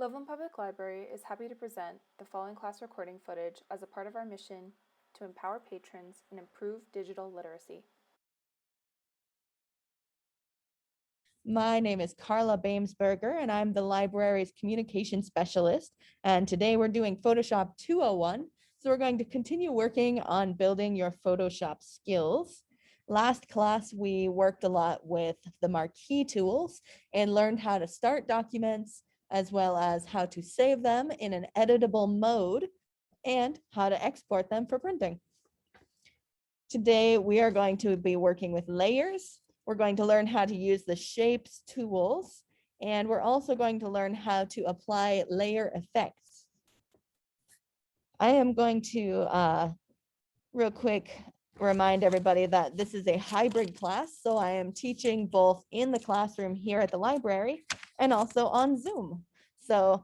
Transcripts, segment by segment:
Loveland Public Library is happy to present the following class recording footage as a part of our mission to empower patrons and improve digital literacy. My name is Carla Bamesberger, and I'm the library's communication specialist. And today we're doing Photoshop 201. So we're going to continue working on building your Photoshop skills. Last class, we worked a lot with the marquee tools and learned how to start documents, as well as how to save them in an editable mode and how to export them for printing. Today, we are going to be working with layers. We're going to learn how to use the shapes tools, and we're also going to learn how to apply layer effects. I am going to real quick remind everybody that this is a hybrid class, so I am teaching both in the classroom here at the library and also on Zoom. So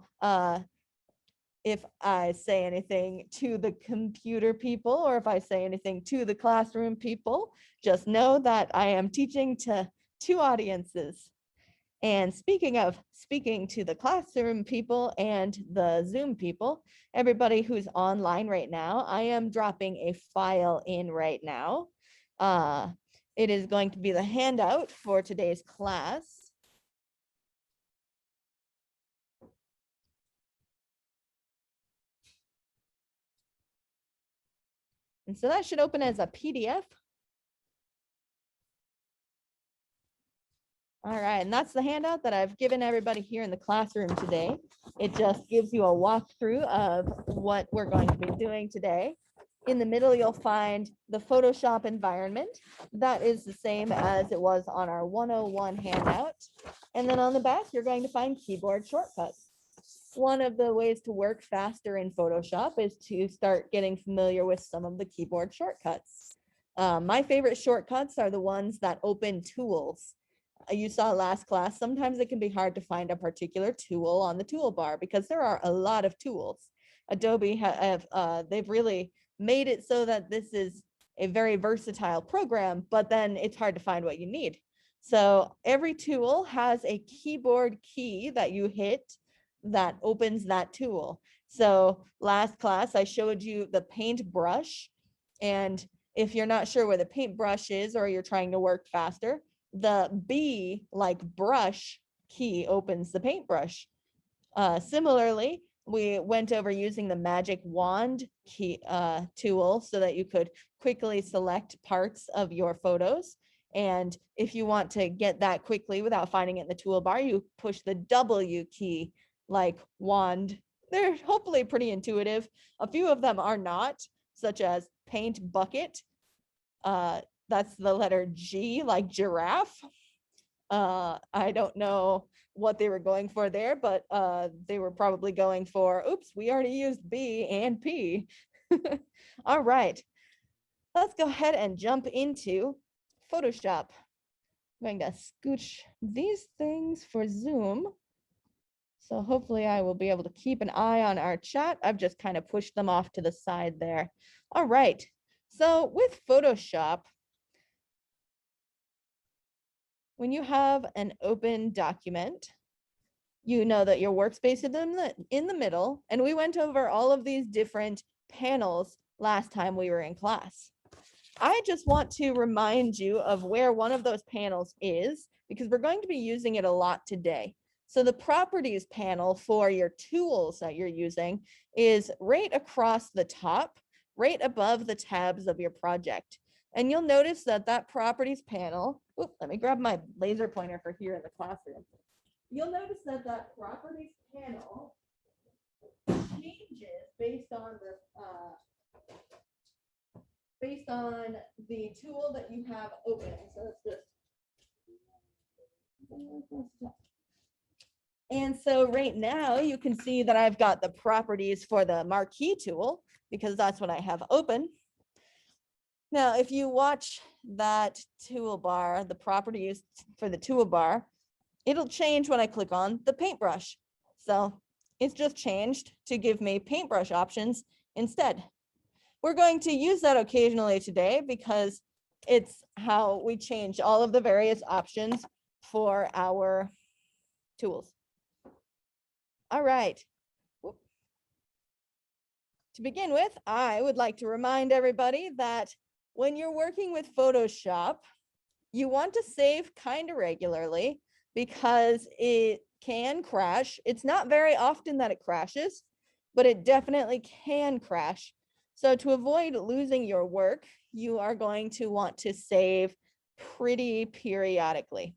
if I say anything to the computer people, or if I say anything to the classroom people, just know that I am teaching to two audiences. And speaking of speaking to the classroom people and the Zoom people, everybody who's online right now, I am dropping a file in right now. It is going to be the handout for today's class. And so that should open as a PDF. All right, and that's the handout that I've given everybody here in the classroom today. It just gives you a walkthrough of what we're going to be doing today. In the middle, you'll find the Photoshop environment. That is the same as it was on our 101 handout. And then on the back, you're going to find keyboard shortcuts. One of the ways to work faster in Photoshop is to start getting familiar with some of the keyboard shortcuts. My favorite shortcuts are the ones that open tools. You saw last class, sometimes it can be hard to find a particular tool on the toolbar because there are a lot of tools. Adobe they've really made it so that this is a very versatile program, but then it's hard to find what you need. So every tool has a keyboard key that you hit that opens that tool. So last class, I showed you the paintbrush. And if you're not sure where the paintbrush is, or you're trying to work faster, the B, like brush key, opens the paintbrush. Similarly, we went over using the magic wand key tool so that you could quickly select parts of your photos. And if you want to get that quickly without finding it in the toolbar, you push the W key, like wand. They're hopefully pretty intuitive. A few of them are not, such as paint bucket. That's the letter G, like giraffe. I don't know what they were going for there, but they were probably going for, oops, we already used B and P. All right, let's go ahead and jump into Photoshop. I'm going to scooch these things for Zoom. So hopefully I will be able to keep an eye on our chat. I've just kind of pushed them off to the side there. All right, so with Photoshop, when you have an open document, you know that your workspace is in the middle, and we went over all of these different panels last time we were in class. I just want to remind you of where one of those panels is, because we're going to be using it a lot today. So the properties panel for your tools that you're using is right across the top, right above the tabs of your project. And you'll notice that that properties panel, let me grab my laser pointer for here in the classroom. You'll notice that that properties panel changes based on the tool that you have open. So it's just, and so right now you can see that I've got the properties for the marquee tool because that's what I have open. Now, if you watch that toolbar, the properties for the toolbar, it'll change when I click on the paintbrush. So it's just changed to give me paintbrush options instead. We're going to use that occasionally today because it's how we change all of the various options for our tools. All right. To begin with, I would like to remind everybody that when you're working with Photoshop, you want to save kind of regularly because it can crash. It's not very often that it crashes, but it definitely can crash. So to avoid losing your work, you are going to want to save pretty periodically.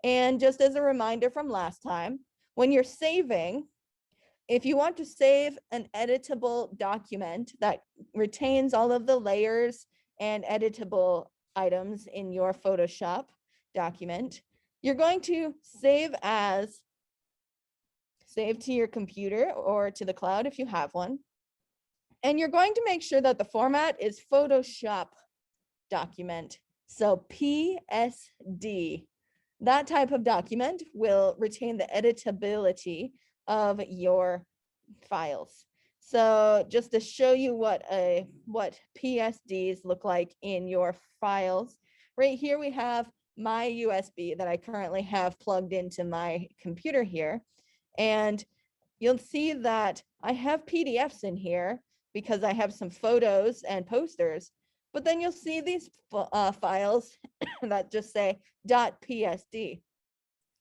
And just as a reminder from last time, when you're saving, if you want to save an editable document that retains all of the layers and editable items in your Photoshop document, you're going to save to your computer or to the cloud if you have one. And you're going to make sure that the format is Photoshop document. So PSD. That type of document will retain the editability of your files. So just to show you what PSDs look like in your files, right here we have my USB that I currently have plugged into my computer here. And you'll see that I have PDFs in here because I have some photos and posters, but then you'll see these files that just say .psd.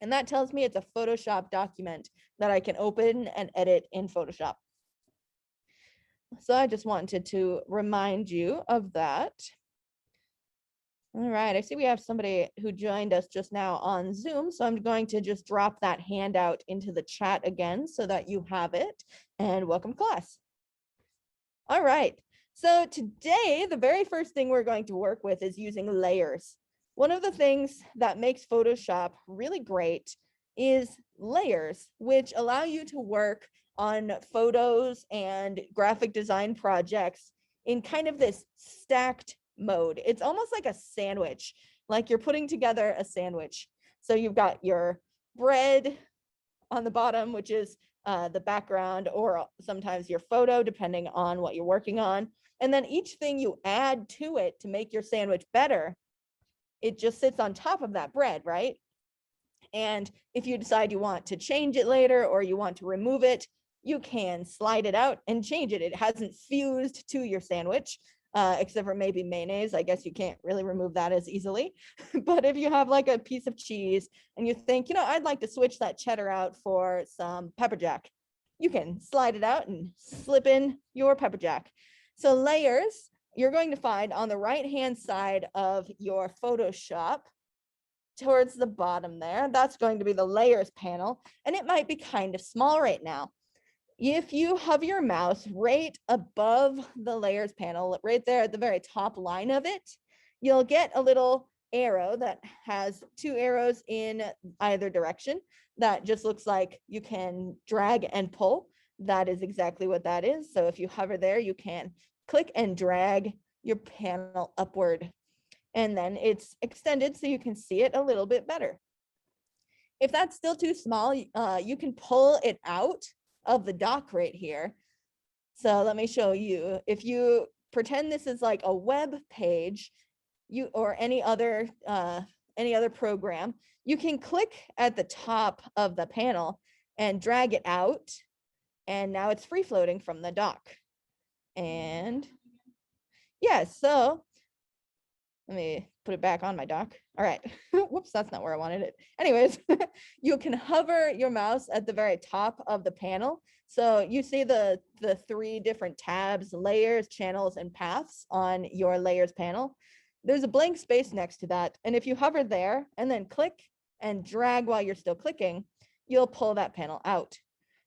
And that tells me it's a Photoshop document that I can open and edit in Photoshop. So I just wanted to remind you of that. All right, I see we have somebody who joined us just now on Zoom, so I'm going to just drop that handout into the chat again so that you have it, and welcome class. All right, so today, the very first thing we're going to work with is using layers. One of the things that makes Photoshop really great is layers, which allow you to work on photos and graphic design projects in kind of this stacked mode. It's almost like a sandwich, like you're putting together a sandwich. So you've got your bread on the bottom, which is the background, or sometimes your photo, depending on what you're working on. And then each thing you add to it to make your sandwich better, it just sits on top of that bread, right? And if you decide you want to change it later or you want to remove it, you can slide it out and change it. It hasn't fused to your sandwich, except for maybe mayonnaise. I guess you can't really remove that as easily. But if you have like a piece of cheese and you think, you know, I'd like to switch that cheddar out for some pepper jack, you can slide it out and slip in your pepper jack. So layers, you're going to find on the right-hand side of your Photoshop towards the bottom there. That's going to be the layers panel, and it might be kind of small right now. If you hover your mouse right above the layers panel, right there at the very top line of it, you'll get a little arrow that has two arrows in either direction. That just looks like you can drag and pull. That is exactly what that is. So if you hover there, you can click and drag your panel upward, and then it's extended so you can see it a little bit better. If that's still too small, you can pull it out of the dock right here. So let me show you. If you pretend this is like a web page, or any other program, you can click at the top of the panel and drag it out, and now it's free floating from the dock. And yeah, so let me put it back on my dock. All right. Whoops, that's not where I wanted it. Anyways, you can hover your mouse at the very top of the panel. So you see the three different tabs: layers, channels, and paths on your layers panel. There's a blank space next to that. And if you hover there and then click and drag while you're still clicking, you'll pull that panel out.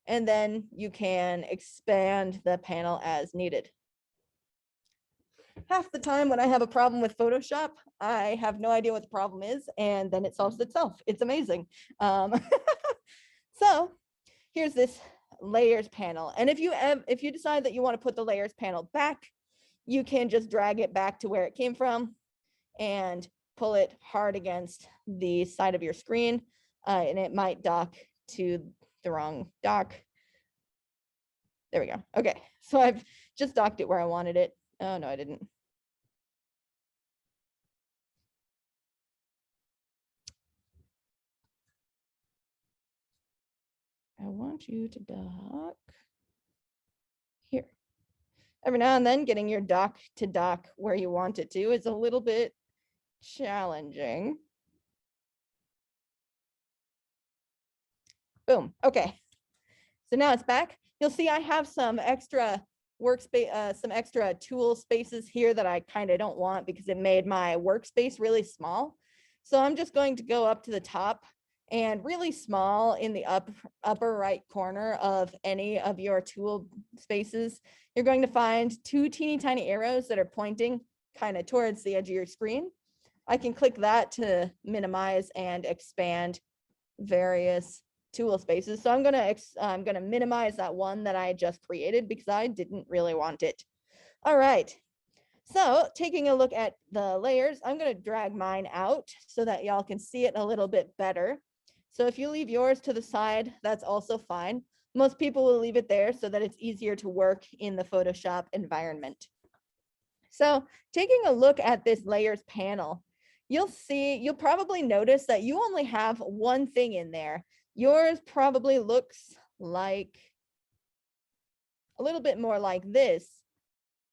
And then you can expand the panel as needed. Half the time when I have a problem with Photoshop, I have no idea what the problem is, and then it solves itself. It's amazing. So here's this layers panel. And if you decide that you want to put the layers panel back, you can just drag it back to where it came from and pull it hard against the side of your screen, and it might dock to the wrong dock. There we go. Okay, so I've just docked it where I wanted it. Oh, no, I didn't. want you to dock here. Every now and then getting your dock to dock where you want it to is a little bit challenging. Boom. Okay. So now it's back. You'll see I have some extra workspace, some extra tool spaces here that I kind of don't want because it made my workspace really small. So I'm just going to go up to the top and really small in the upper right corner of any of your tool spaces. You're going to find two teeny tiny arrows that are pointing kind of towards the edge of your screen. I can click that to minimize and expand various tool spaces. So I'm gonna minimize that one that I just created because I didn't really want it. All right. So taking a look at the layers, I'm gonna drag mine out so that y'all can see it a little bit better. So if you leave yours to the side, that's also fine. Most people will leave it there so that it's easier to work in the Photoshop environment. So taking a look at this layers panel, you'll probably notice that you only have one thing in there. Yours probably looks like a little bit more like this,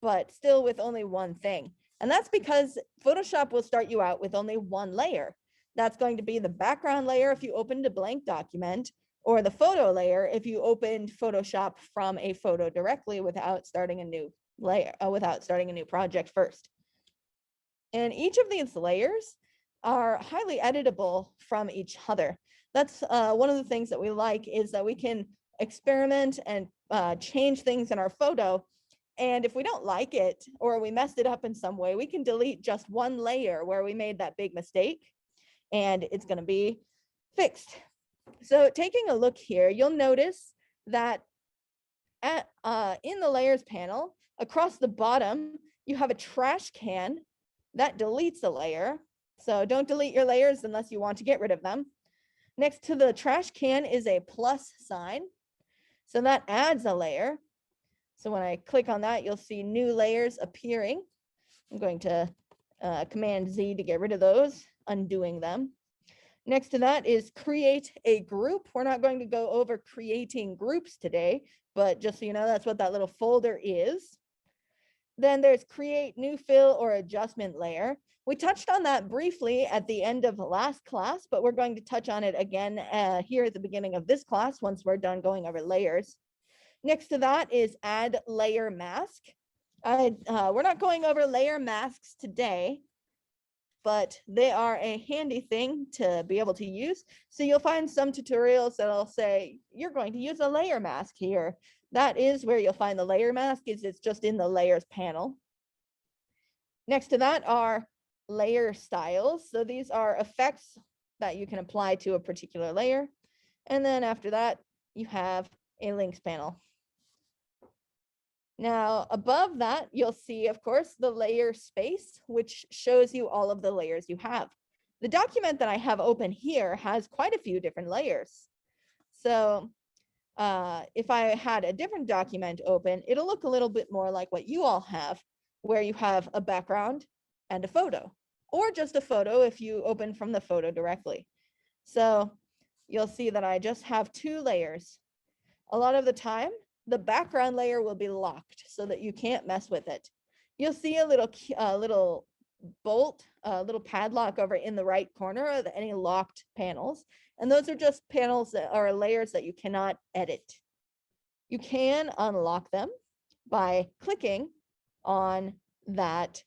but still with only one thing. And that's because Photoshop will start you out with only one layer. That's going to be the background layer if you opened a blank document, or the photo layer if you opened Photoshop from a photo directly without starting a new layer, without starting a new project first. And each of these layers are highly editable from each other. That's one of the things that we like, is that we can experiment and change things in our photo. And if we don't like it, or we messed it up in some way, we can delete just one layer where we made that big mistake, and it's going to be fixed. So taking a look here, you'll notice that in the layers panel, across the bottom, you have a trash can that deletes a layer. So don't delete your layers unless you want to get rid of them. Next to the trash can is a plus sign. So that adds a layer. So when I click on that, you'll see new layers appearing. I'm going to Command Z to get rid of those, undoing them. Next to that is create a group. We're not going to go over creating groups today, but just so you know, that's what that little folder is. Then there's create new fill or adjustment layer. We touched on that briefly at the end of the last class, but we're going to touch on it again here at the beginning of this class once we're done going over layers. Next to that is add layer mask. We're not going over layer masks today, but they are a handy thing to be able to use. So you'll find some tutorials that'll say, you're going to use a layer mask here. That is where you'll find the layer mask, is it's just in the layers panel. Next to that are layer styles. So these are effects that you can apply to a particular layer. And then after that, you have a links panel. Now, above that, you'll see, of course, the layer space, which shows you all of the layers you have. The document that I have open here has quite a few different layers. So if I had a different document open, it'll look a little bit more like what you all have, where you have a background and a photo, or just a photo if you open from the photo directly. So you'll see that I just have two layers. A lot of the time, the background layer will be locked so that you can't mess with it. You'll see a little bolt, a little padlock over in the right corner of any locked panels. And those are just panels that are layers that you cannot edit. You can unlock them by clicking on that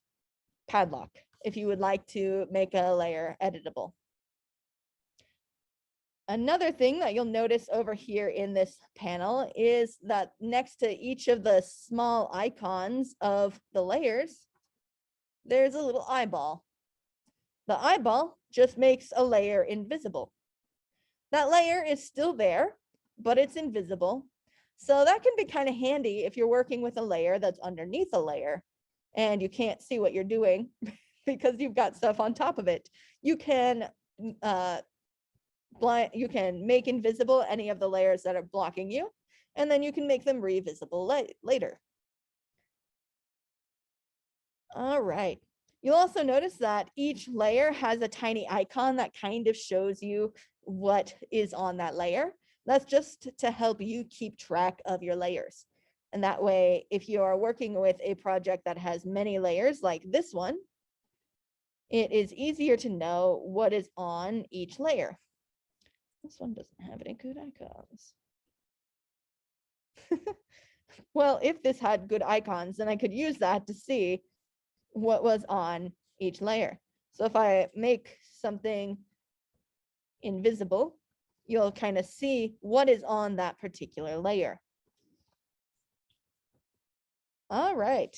padlock if you would like to make a layer editable. Another thing that you'll notice over here in this panel is that next to each of the small icons of the layers, there's a little eyeball. The eyeball just makes a layer invisible. That layer is still there, but it's invisible. So that can be kind of handy if you're working with a layer that's underneath a layer and you can't see what you're doing because you've got stuff on top of it. You can make invisible any of the layers that are blocking you, and then you can make them revisible later. All right. You'll also notice that each layer has a tiny icon that kind of shows you what is on that layer. That's just to help you keep track of your layers. And that way, if you are working with a project that has many layers like this one, it is easier to know what is on each layer. This one doesn't have any good icons. Well, if this had good icons, then I could use that to see what was on each layer. So if I make something invisible, you'll kind of see what is on that particular layer. All right.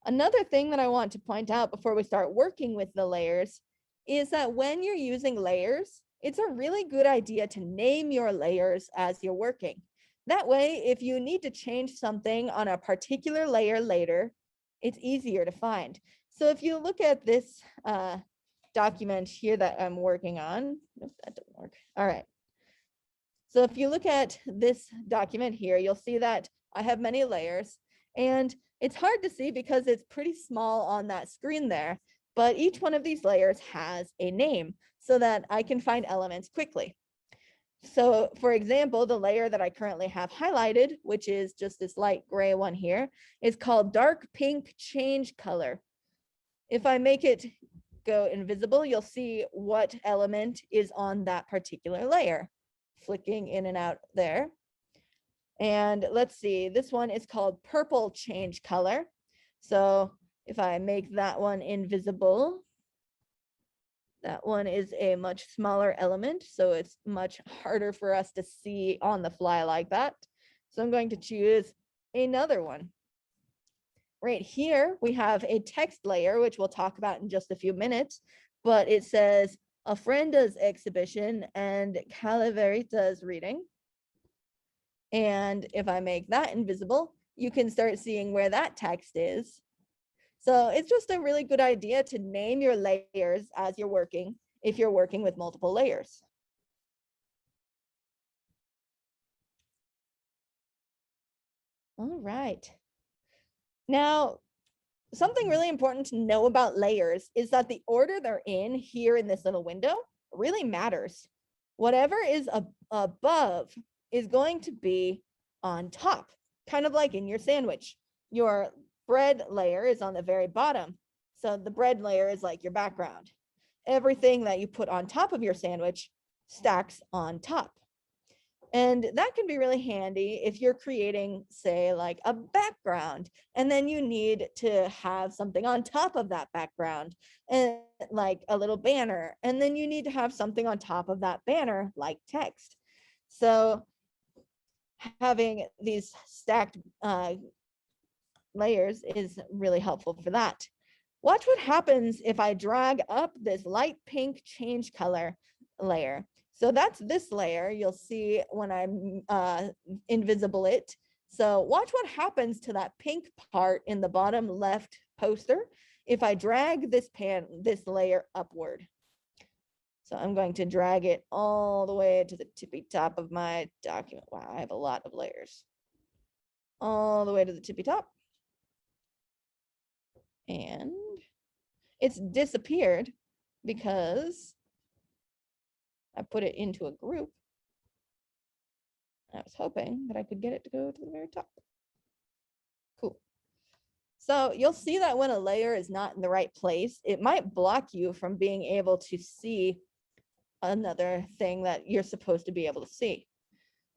Another thing that I want to point out before we start working with the layers is that when you're using layers, it's a really good idea to name your layers as you're working. That way, if you need to change something on a particular layer later, it's easier to find. So if you look at this document here that I'm working on, nope, that doesn't work. All right. So if you look at this document here, you'll see that I have many layers, and it's hard to see because it's pretty small on that screen there, but each one of these layers has a name so that I can find elements quickly. So for example, the layer that I currently have highlighted, which is just this light gray one here, is called dark pink change color. If I make it go invisible, you'll see what element is on that particular layer, flicking in and out there. And let's see, this one is called purple change color. So if I make that one invisible, that one is a much smaller element, so it's much harder for us to see on the fly like that. So I'm going to choose another one. Right here, we have a text layer, which we'll talk about in just a few minutes, but it says Ofrenda's exhibition and Calaverita's reading. And if I make that invisible, you can start seeing where that text is. So it's just a really good idea to name your layers as you're working, if you're working with multiple layers. All right. Now, something really important to know about layers is that the order they're in here in this little window really matters. Whatever is above is going to be on top, kind of like in your sandwich. Your bread layer is on the very bottom. So the bread layer is like your background. Everything that you put on top of your sandwich stacks on top. And that can be really handy if you're creating, say, like a background, and then you need to have something on top of that background, and like a little banner, and then you need to have something on top of that banner, like text. So having these stacked layers is really helpful for that. Watch what happens if I drag up this light pink change color layer. So that's this layer. You'll see when I invisible it. So watch what happens to that pink part in the bottom left poster if I drag this layer upward. So I'm going to drag it all the way to the tippy top of my document. Wow, I have a lot of layers. All the way to the tippy top. And it's disappeared because I put it into a group. I was hoping that I could get it to go to the very top. Cool. So you'll see that when a layer is not in the right place, it might block you from being able to see another thing that you're supposed to be able to see.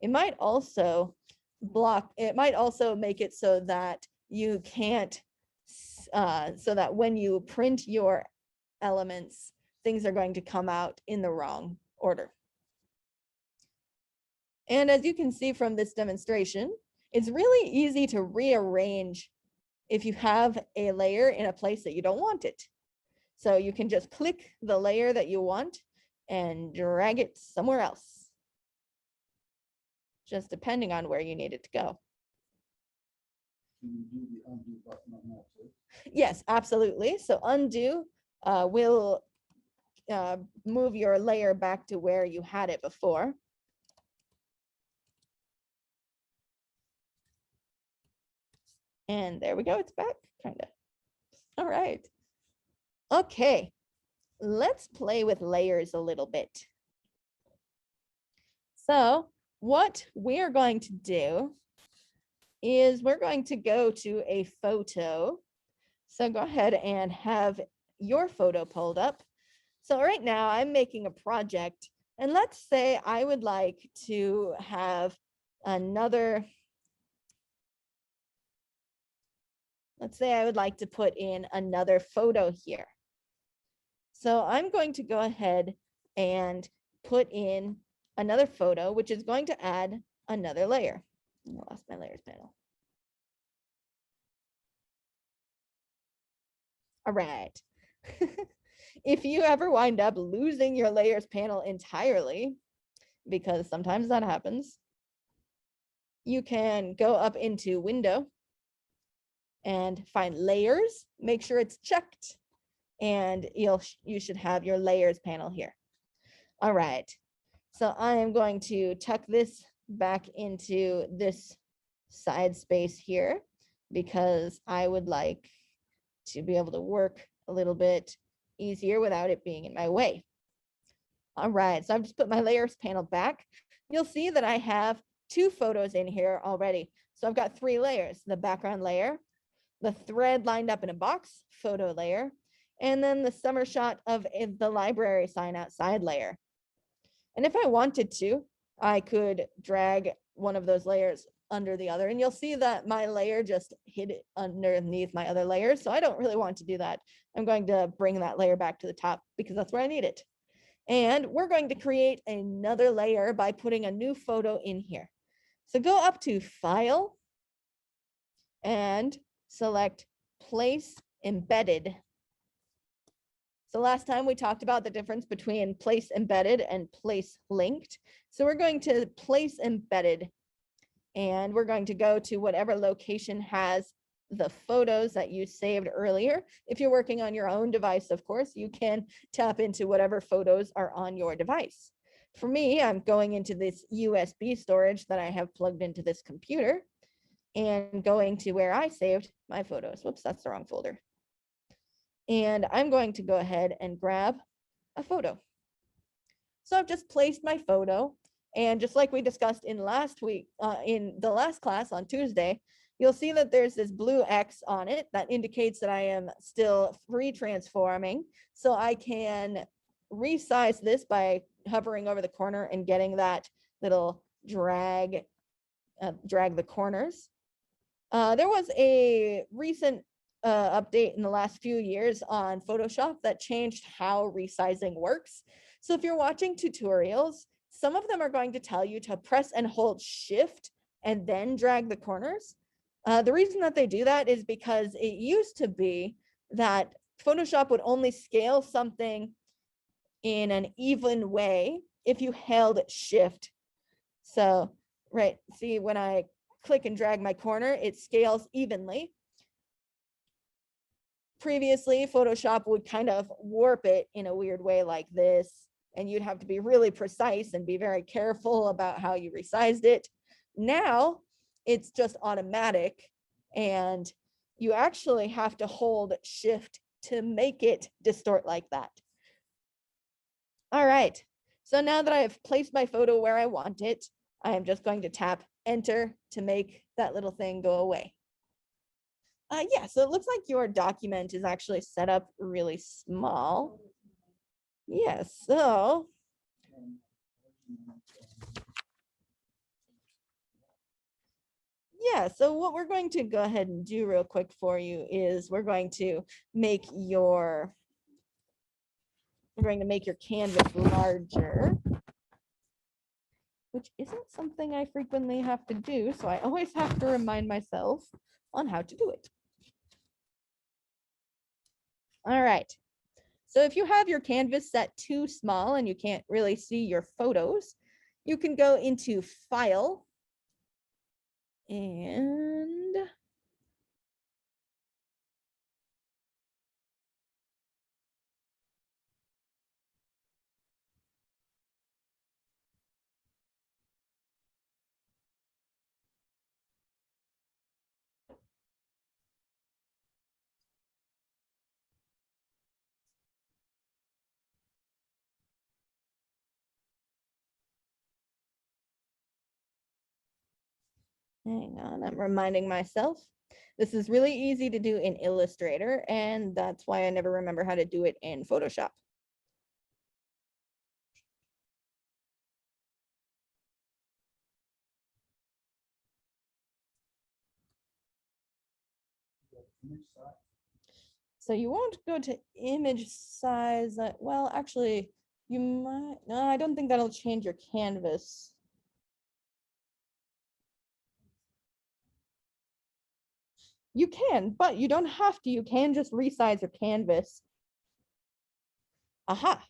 It might also make it so that you can't, so that when you print your elements, things are going to come out in the wrong order. And as you can see from this demonstration, it's really easy to rearrange if you have a layer in a place that you don't want it. So you can just click the layer that you want and drag it somewhere else, just depending on where you need it to go. Can you do the undo button on that too? Yes, absolutely. So undo will move your layer back to where you had it before. And there we go, it's back, kind of. All right. Okay, let's play with layers a little bit. So what we're going to do is we're going to go to a photo. So go ahead and have your photo pulled up. So right now I'm making a project, and let's say I would like to have another, let's say I would like to put in another photo here. So I'm going to go ahead and put in another photo, which is going to add another layer. I lost my layers panel. All right. If you ever wind up losing your layers panel entirely, because sometimes that happens, you can go up into window and find layers, make sure it's checked, and you should have your layers panel here. All right. So I am going to tuck this back into this side space here because I would like to be able to work a little bit easier without it being in my way. All right, so I've just put my layers panel back. You'll see that I have 2 photos in here already. So I've got 3 layers, the background layer, the thread lined up in a box, photo layer, and then the summer shot of the library sign outside layer. And if I wanted to, I could drag one of those layers under the other, and you'll see that my layer just hid it underneath my other layers. So I don't really want to do that. I'm going to bring that layer back to the top because that's where I need it. And we're going to create another layer by putting a new photo in here. So go up to File and select Place Embedded. So last time we talked about the difference between place embedded and place linked. So we're going to place embedded, and we're going to go to whatever location has the photos that you saved earlier. If you're working on your own device, of course, you can tap into whatever photos are on your device. For me, I'm going into this USB storage that I have plugged into this computer and going to where I saved my photos. Whoops, that's the wrong folder. And I'm going to go ahead and grab a photo. So I've just placed my photo, and just like we discussed in last week, in the last class on Tuesday, you'll see that there's this blue X on it that indicates that I am still free transforming. So I can resize this by hovering over the corner and getting that little drag the corners. There was a recent update in the last few years on Photoshop that changed how resizing works. So if you're watching tutorials, some of them are going to tell you to press and hold Shift and then drag the corners. The reason that they do that is because it used to be that Photoshop would only scale something in an even way if you held Shift. So, right, see, when I click and drag my corner, it scales evenly. Previously, Photoshop would kind of warp it in a weird way like this, and you'd have to be really precise and be very careful about how you resized it. Now, it's just automatic, and you actually have to hold Shift to make it distort like that. All right, so now that I have placed my photo where I want it, I am just going to tap Enter to make that little thing go away. Yeah, so it looks like your document is actually set up really small. Yes, so yeah, so what we're going to go ahead and do real quick for you is we're going to make your canvas larger, which isn't something I frequently have to do, so I always have to remind myself on how to do it. All right. So if you have your canvas set too small and you can't really see your photos, you can go into File and Hang on, I'm reminding myself. This is really easy to do in Illustrator, and that's why I never remember how to do it in Photoshop. Image size. So you won't go to image size. Well, actually, you might. No, I don't think that'll change your canvas. You can, but you don't have to. You can just resize your canvas. Aha.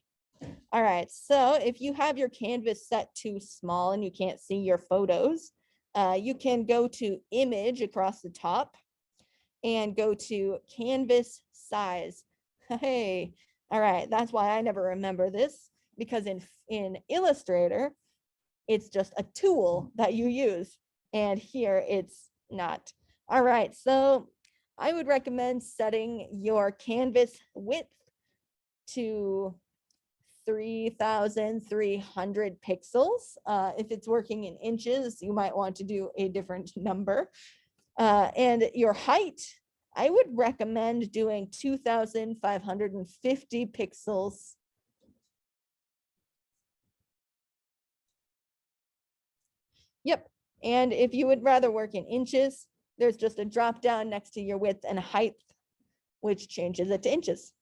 All right. So if you have your canvas set too small and you can't see your photos, you can go to image across the top and go to canvas size. Hey, all right. That's why I never remember this, because in Illustrator, it's just a tool that you use. And here it's not. All right. So I would recommend setting your canvas width to 3,300 pixels. If it's working in inches, you might want to do a different number. And your height, I would recommend doing 2,550 pixels. Yep. And if you would rather work in inches, there's just a drop down next to your width and height, which changes it to inches.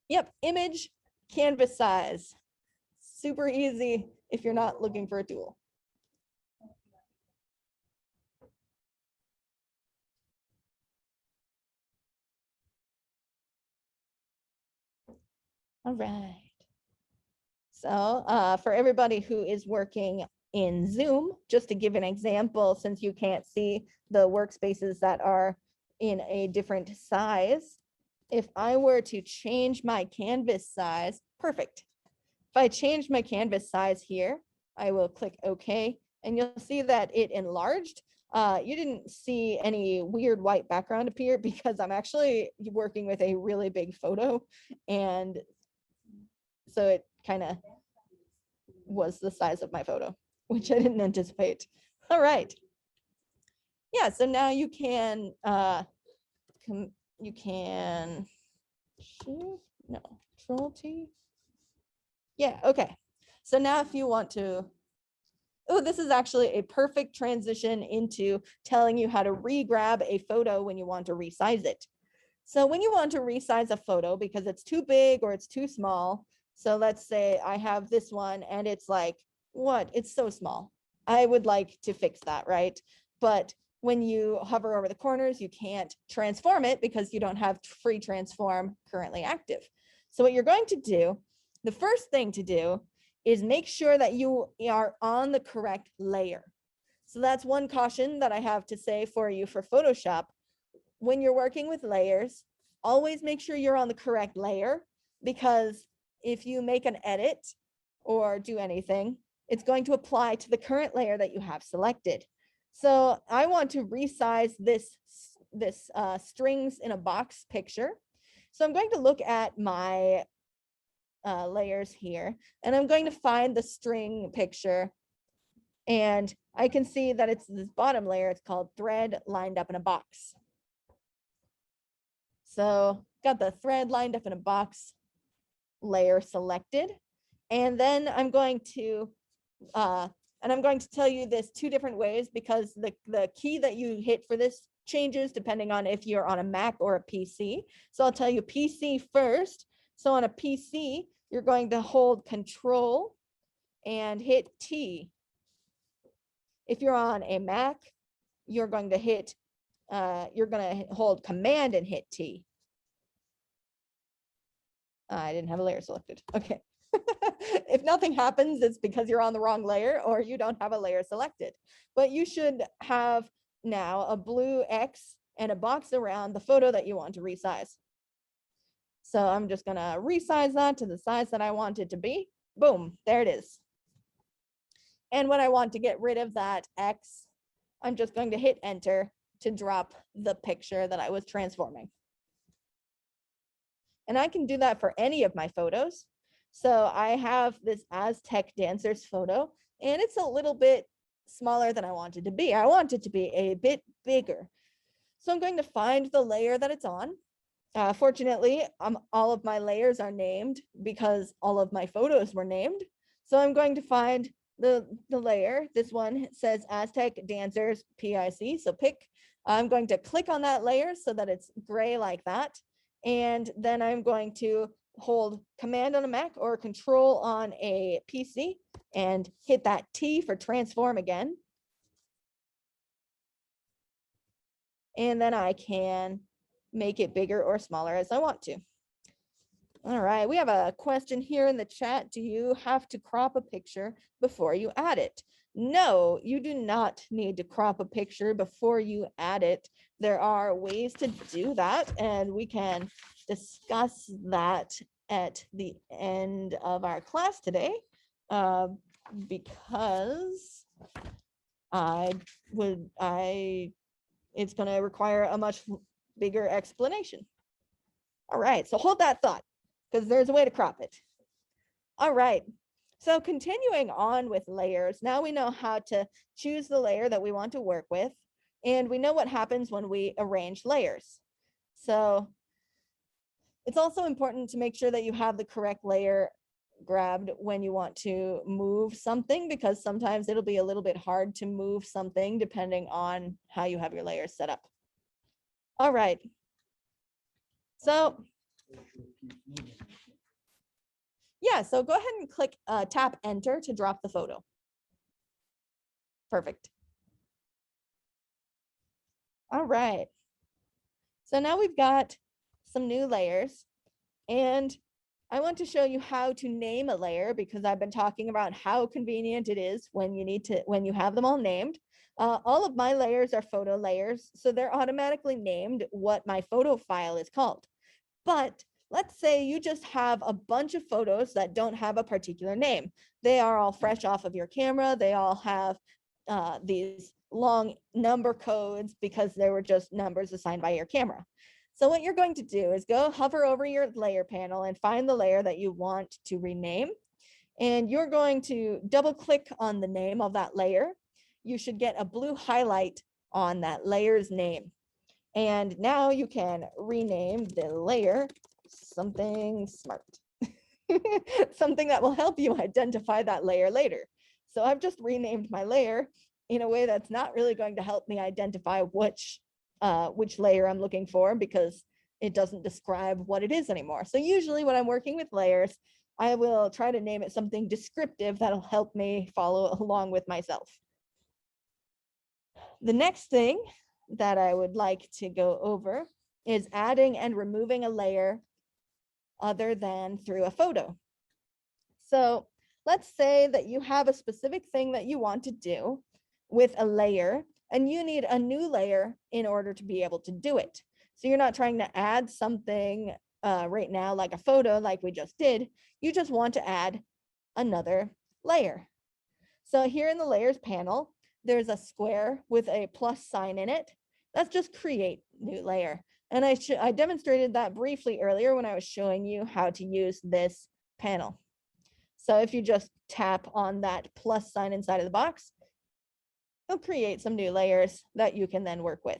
Yep, image, canvas size. Super easy if you're not looking for a tool. All right. So for everybody who is working in Zoom, just to give an example, since you can't see the workspaces that are in a different size, if I were to change my canvas size, perfect. If I change my canvas size here, I will click OK, and you'll see that it enlarged. You didn't see any weird white background appear because I'm actually working with a really big photo, and so it kind of was the size of my photo, which I didn't anticipate. All right. Yeah, so now you can no, Control T. Yeah, okay. So now if you want to, oh, this is actually a perfect transition into telling you how to re-grab a photo when you want to resize it. So when you want to resize a photo because it's too big or it's too small, so let's say I have this one and it's like, what? It's so small. I would like to fix that, right? But when you hover over the corners, you can't transform it because you don't have free transform currently active. So what you're going to do, the first thing to do is make sure that you are on the correct layer. So that's one caution that I have to say for you for Photoshop. When you're working with layers, always make sure you're on the correct layer, because if you make an edit or do anything, it's going to apply to the current layer that you have selected. So I want to resize this strings in a box picture. So I'm going to look at my layers here, and I'm going to find the string picture. And I can see that it's this bottom layer. It's called thread lined up in a box. So got the thread lined up in a box layer selected. And then I'm going to tell you this two different ways, because the key that you hit for this changes depending on if you're on a Mac or a PC. So I'll tell you PC first. So on a PC, you're going to hold Control and hit T. If you're on a Mac, you're going to hold Command and hit T. I didn't have a layer selected. Okay. If nothing happens, it's because you're on the wrong layer or you don't have a layer selected. But you should have now a blue X and a box around the photo that you want to resize. So I'm just going to resize that to the size that I want it to be. Boom, there it is. And when I want to get rid of that X, I'm just going to hit enter to drop the picture that I was transforming. And I can do that for any of my photos. So I have this Aztec dancers photo, and it's a little bit smaller than I want it to be. I want it to be a bit bigger. So I'm going to find the layer that it's on. Fortunately, all of my layers are named because all of my photos were named. So I'm going to find the layer. This one says Aztec Dancers PIC. So pick. I'm going to click on that layer so that it's gray like that. And then I'm going to hold Command on a Mac or Control on a PC and hit that T for transform again. And then I can make it bigger or smaller as I want to. All right, we have a question here in the chat. Do you have to crop a picture before you add it? No, you do not need to crop a picture before you add it. There are ways to do that, and we can discuss that at the end of our class today, because it's going to require a much bigger explanation. All right, so hold that thought, because there's a way to crop it. All right, so continuing on with layers, now we know how to choose the layer that we want to work with, and we know what happens when we arrange layers. So it's also important to make sure that you have the correct layer grabbed when you want to move something, because sometimes it'll be a little bit hard to move something depending on how you have your layers set up. All right. So yeah, so go ahead and click tap enter to drop the photo. Perfect. All right. So now we've got some new layers, and I want to show you how to name a layer, because I've been talking about how convenient it is when you have them all named. All of my layers are photo layers, so they're automatically named what my photo file is called. But let's say you just have a bunch of photos that don't have a particular name. They are all fresh off of your camera. They all have these long number codes because they were just numbers assigned by your camera. So what you're going to do is go hover over your layer panel and find the layer that you want to rename. And you're going to double click on the name of that layer. You should get a blue highlight on that layer's name. And now you can rename the layer something smart, something that will help you identify that layer later. So I've just renamed my layer in a way that's not really going to help me identify which layer I'm looking for, because it doesn't describe what it is anymore. So usually when I'm working with layers, I will try to name it something descriptive that'll help me follow along with myself. The next thing that I would like to go over is adding and removing a layer other than through a photo. So let's say that you have a specific thing that you want to do with a layer, and you need a new layer in order to be able to do it. So you're not trying to add something right now like a photo like we just did. You just want to add another layer. So here in the layers panel, there's a square with a plus sign in it. That's just create new layer. And I demonstrated that briefly earlier when I was showing you how to use this panel. So if you just tap on that plus sign inside of the box, it'll create some new layers that you can then work with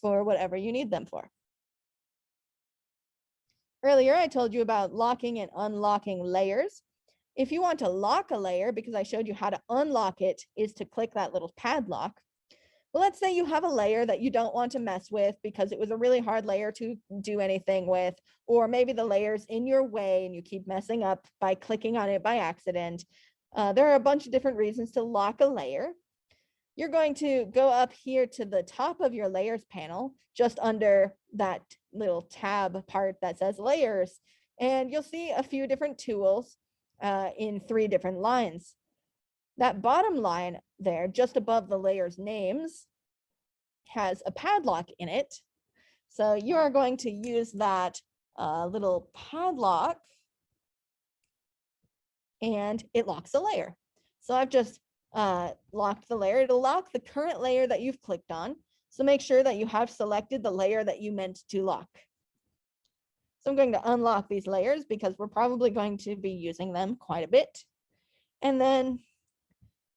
for whatever you need them for. Earlier, I told you about locking and unlocking layers. If you want to lock a layer, because I showed you how to unlock it, is to click that little padlock. Well, let's say you have a layer that you don't want to mess with because it was a really hard layer to do anything with, or maybe the layer's in your way and you keep messing up by clicking on it by accident. There are a bunch of different reasons to lock a layer. You're going to go up here to the top of your layers panel, just under that little tab part that says layers, and you'll see a few different tools in 3 different lines. That bottom line there, just above the layers names, has a padlock in it. So you are going to use that little padlock, and it locks a layer. So I've just locked the layer. It'll lock the current layer that you've clicked on. So make sure that you have selected the layer that you meant to lock. So I'm going to unlock these layers because we're probably going to be using them quite a bit. And then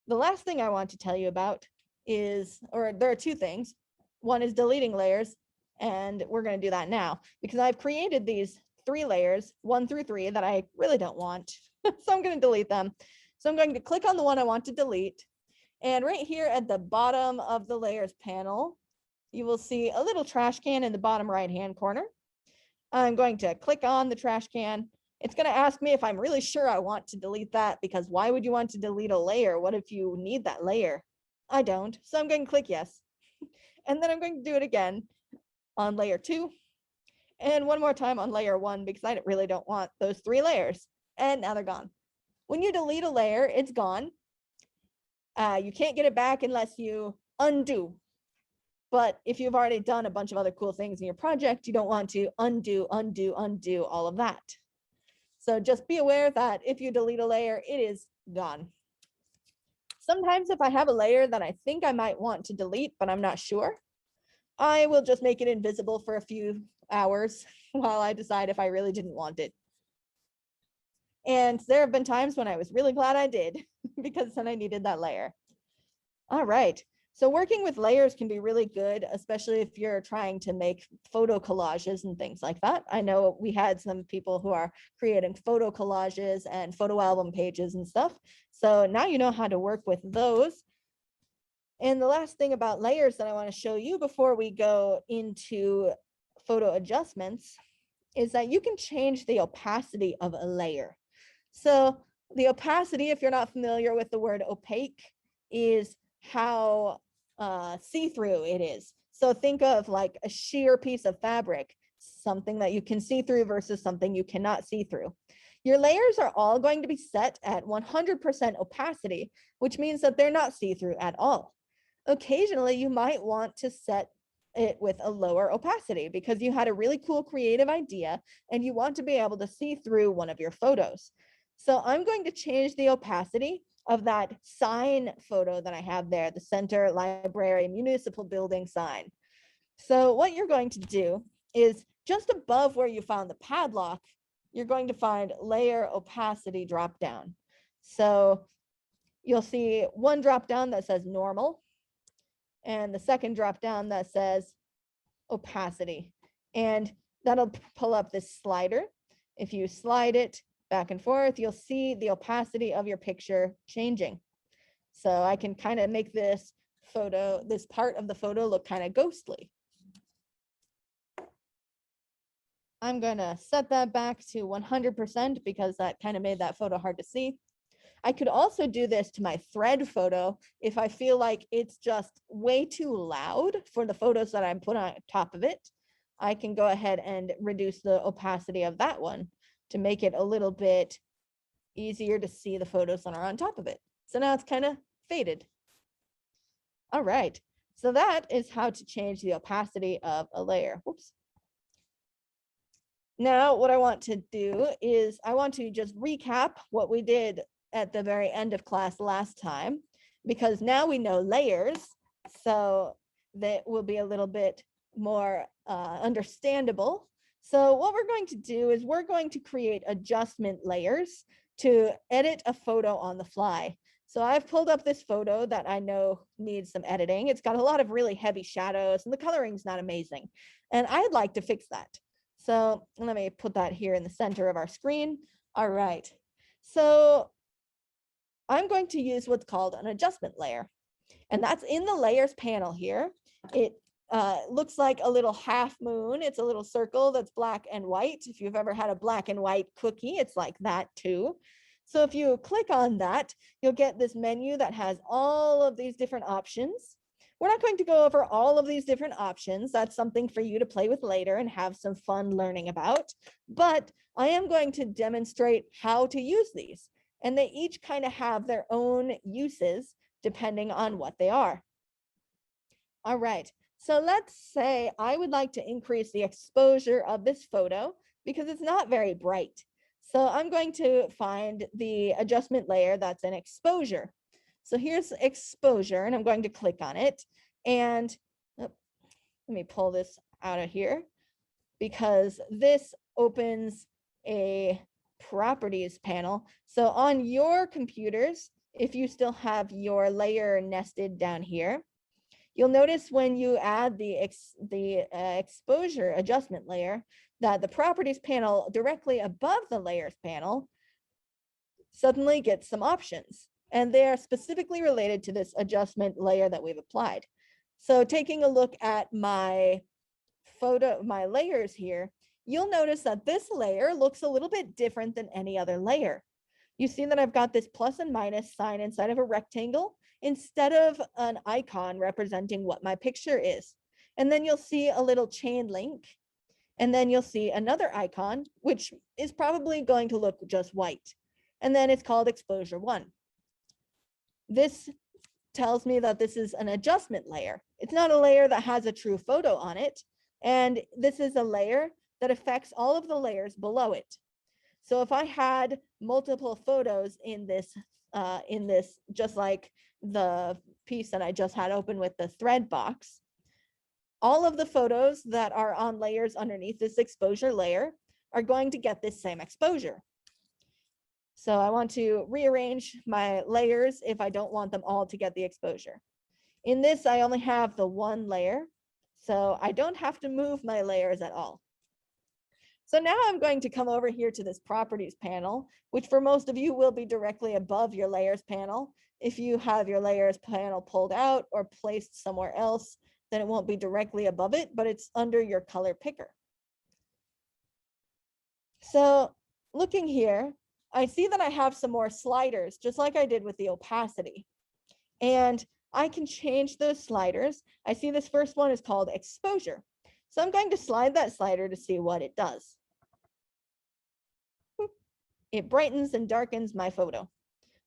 the last thing I want to tell you about is, or there are two things. One is deleting layers, and we're going to do that now because I've created these 3 layers, 1 through 3, that I really don't want. So I'm going to delete them. So I'm going to click on the one I want to delete. And right here at the bottom of the layers panel, you will see a little trash can in the bottom right-hand corner. I'm going to click on the trash can. It's going to ask me if I'm really sure I want to delete that, because why would you want to delete a layer? What if you need that layer? I don't. So I'm going to click yes. And then I'm going to do it again on layer 2 and one more time on layer 1 because I really don't want those 3 layers. And now they're gone. When you delete a layer, it's gone. You can't get it back unless you undo. But if you've already done a bunch of other cool things in your project, you don't want to undo all of that. So just be aware that if you delete a layer, it is gone. Sometimes if I have a layer that I think I might want to delete, but I'm not sure, I will just make it invisible for a few hours while I decide if I really didn't want it. And there have been times when I was really glad I did because then I needed that layer. All right. So working with layers can be really good, especially if you're trying to make photo collages and things like that. I know we had some people who are creating photo collages and photo album pages and stuff. So now you know how to work with those. And the last thing about layers that I want to show you before we go into photo adjustments is that you can change the opacity of a layer. So the opacity, if you're not familiar with the word opaque, is how see-through it is. So think of like a sheer piece of fabric, something that you can see through versus something you cannot see through. Your layers are all going to be set at 100% opacity, which means that they're not see-through at all. Occasionally, you might want to set it with a lower opacity because you had a really cool creative idea and you want to be able to see through one of your photos. So I'm going to change the opacity of that sign photo that I have there, the Center Library Municipal Building sign. So what you're going to do is just above where you found the padlock, you're going to find layer opacity drop down. So you'll see one drop down that says normal and the second drop down that says opacity. And that'll pull up this slider. If you slide it back and forth, you'll see the opacity of your picture changing. So I can kind of make this photo, this part of the photo look kind of ghostly. I'm going to set that back to 100% because that kind of made that photo hard to see. I could also do this to my thread photo if I feel like it's just way too loud for the photos that I'm put on top of it. I can go ahead and reduce the opacity of that one to make it a little bit easier to see the photos that are on top of it. So now it's kind of faded. All right, so that is how to change the opacity of a layer. Whoops. Now what I want to do is I want to just recap what we did at the very end of class last time, because now we know layers, so that will be a little bit more understandable. So what we're going to do is we're going to create adjustment layers to edit a photo on the fly. So I've pulled up this photo that I know needs some editing. It's got a lot of really heavy shadows and the coloring's not amazing. And I'd like to fix that. So let me put that here in the center of our screen. All right. So I'm going to use what's called an adjustment layer. And that's in the layers panel here. It looks like a little half moon. It's a little circle that's black and white. If you've ever had a black and white cookie, it's like that too. So if you click on that, you'll get this menu that has all of these different options. We're not going to go over all of these different options. That's something for you to play with later and have some fun learning about. But I am going to demonstrate how to use these. And they each kind of have their own uses depending on what they are. All right, so let's say I would like to increase the exposure of this photo because it's not very bright. So I'm going to find the adjustment layer that's in exposure. So here's exposure, and I'm going to click on it. And let me pull this out of here because this opens a properties panel. So on your computers, if you still have your layer nested down here, you'll notice when you add the exposure adjustment layer that the properties panel directly above the layers panel suddenly gets some options, and they are specifically related to this adjustment layer that we've applied. So taking a look at my layers here, you'll notice that this layer looks a little bit different than any other layer. You see that I've got this plus and minus sign inside of a rectangle instead of an icon representing what my picture is. And then you'll see a little chain link, and then you'll see another icon, which is probably going to look just white. And then it's called exposure 1. This tells me that this is an adjustment layer. It's not a layer that has a true photo on it. And this is a layer that affects all of the layers below it. So if I had multiple photos in this, just like the piece that I just had open with the thread box, all of the photos that are on layers underneath this exposure layer are going to get this same exposure. So I want to rearrange my layers if I don't want them all to get the exposure. In this, I only have the one layer, so I don't have to move my layers at all. So now I'm going to come over here to this properties panel, which for most of you will be directly above your layers panel. If you have your layers panel pulled out or placed somewhere else, then it won't be directly above it, but it's under your color picker. So looking here, I see that I have some more sliders, just like I did with the opacity. And I can change those sliders. I see this first one is called exposure. So I'm going to slide that slider to see what it does. It brightens and darkens my photo.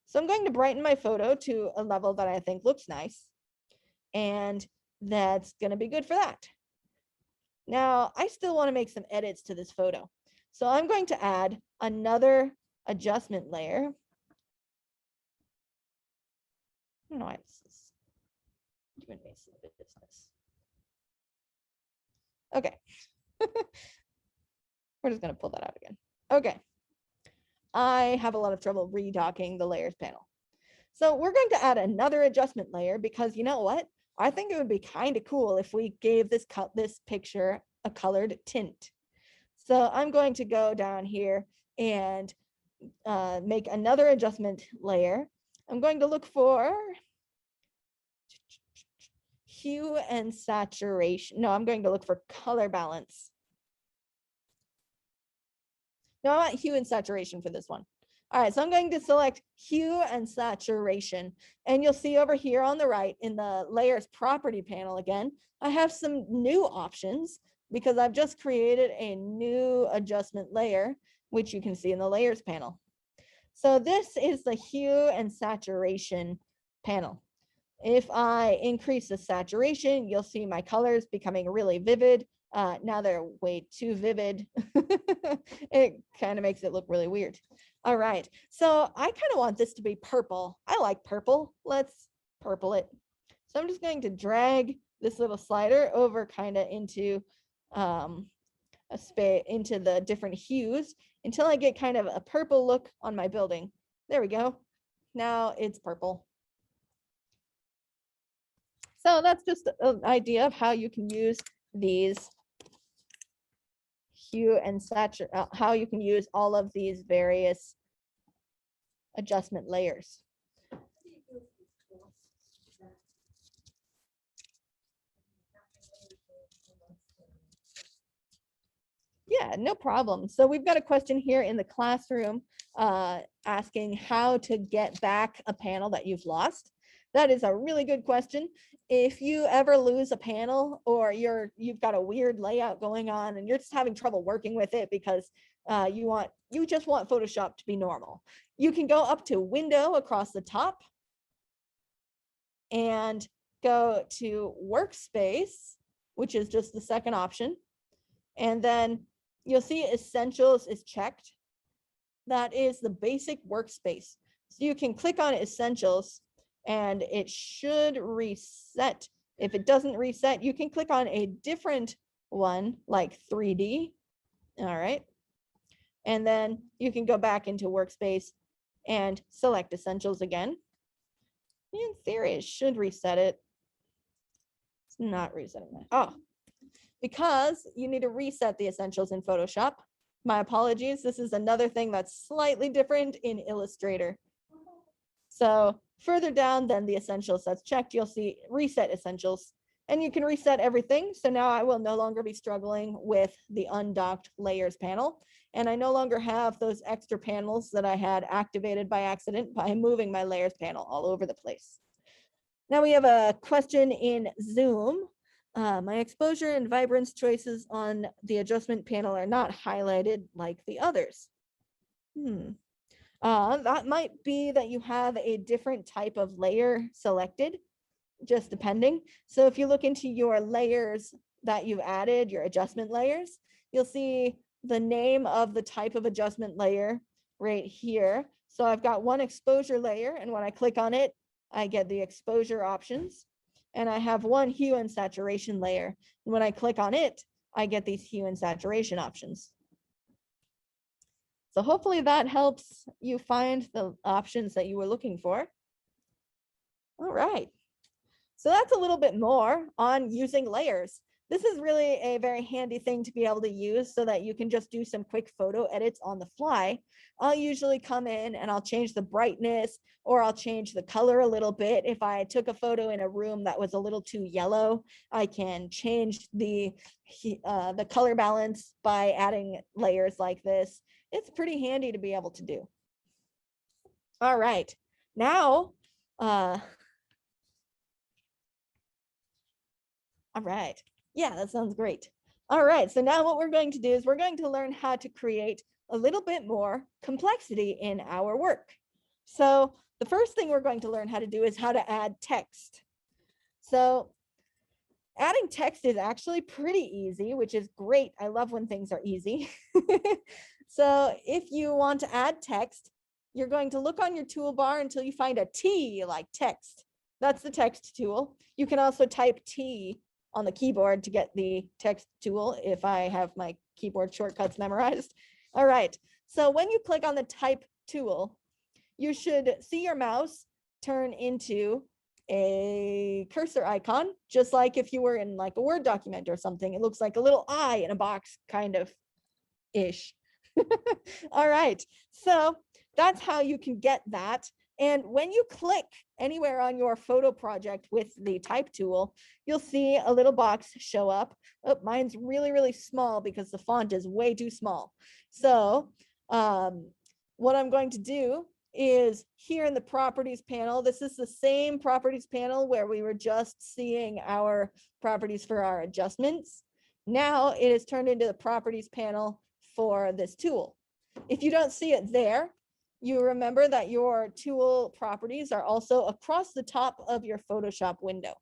So I'm going to brighten my photo to a level that I think looks nice. And that's going to be good for that. Now, I still want to make some edits to this photo. So I'm going to add another adjustment layer. I don't know why this is doing me some business. Okay. We're just going to pull that out again. Okay. I have a lot of trouble redocking the layers panel. So we're going to add another adjustment layer because you know what? I think it would be kind of cool if we gave this picture a colored tint. So I'm going to go down here and make another adjustment layer. I'm going to look for hue and saturation. No, I'm going to look for color balance. No, I want hue and saturation for this one. All right, so I'm going to select hue and saturation. And you'll see over here on the right in the layers property panel again, I have some new options because I've just created a new adjustment layer, which you can see in the layers panel. So this is the hue and saturation panel. If I increase the saturation, you'll see my colors becoming really vivid. Now they're way too vivid. It kind of makes it look really weird. All right, so I kind of want this to be purple. I like purple. Let's purple it. So I'm just going to drag this little slider over kind of into into the different hues until I get kind of a purple look on my building. There we go. Now it's purple. So that's just an idea of how you can use these hue and saturation, how you can use all of these various adjustment layers. Yeah, no problem. So we've got a question here in the classroom asking how to get back a panel that you've lost. That is a really good question. If you ever lose a panel or you've got a weird layout going on and you're just having trouble working with it because you just want Photoshop to be normal, you can go up to Window across the top and go to Workspace, which is just the second option. And then you'll see Essentials is checked. That is the basic workspace. So you can click on Essentials and it should reset. If it doesn't reset, you can click on a different one like 3D. All right. And then you can go back into workspace and select essentials again. In theory, it should reset it. It's not resetting that. Oh, because you need to reset the essentials in Photoshop. My apologies. This is another thing that's slightly different in Illustrator. So further down than the essentials that's checked, you'll see reset essentials, and you can reset everything. So now I will no longer be struggling with the undocked layers panel. And I no longer have those extra panels that I had activated by accident by moving my layers panel all over the place. Now we have a question in Zoom. My exposure and vibrance choices on the adjustment panel are not highlighted like the others. That might be that you have a different type of layer selected, just depending. So if you look into your layers that you've added, your adjustment layers, you'll see the name of the type of adjustment layer right here. So I've got one exposure layer, and when I click on it, I get the exposure options. And I have one hue and saturation layer. And when I click on it, I get these hue and saturation options. So hopefully that helps you find the options that you were looking for. All right. So that's a little bit more on using layers. This is really a very handy thing to be able to use so that you can just do some quick photo edits on the fly. I'll usually come in and I'll change the brightness, or I'll change the color a little bit. If I took a photo in a room that was a little too yellow, I can change the color balance by adding layers like this. It's pretty handy to be able to do. All right, now, all right. Yeah, that sounds great. All right, so now what we're going to do is we're going to learn how to create a little bit more complexity in our work. So the first thing we're going to learn how to do is how to add text. So adding text is actually pretty easy, which is great. I love when things are easy. So if you want to add text, you're going to look on your toolbar until you find a T like text. That's the text tool. You can also type T on the keyboard to get the text tool if I have my keyboard shortcuts memorized. All right, so when you click on the type tool, you should see your mouse turn into a cursor icon, just like if you were in like a Word document or something. It looks like a little eye in a box, kind of ish. All right, so that's how you can get that. And when you click anywhere on your photo project with the type tool, you'll see a little box show up. Oh, mine's really, really small because the font is way too small. So what I'm going to do is here in the properties panel, this is the same properties panel where we were just seeing our properties for our adjustments. Now it is turned into the properties panel for this tool. If you don't see it there, you remember that your tool properties are also across the top of your Photoshop window.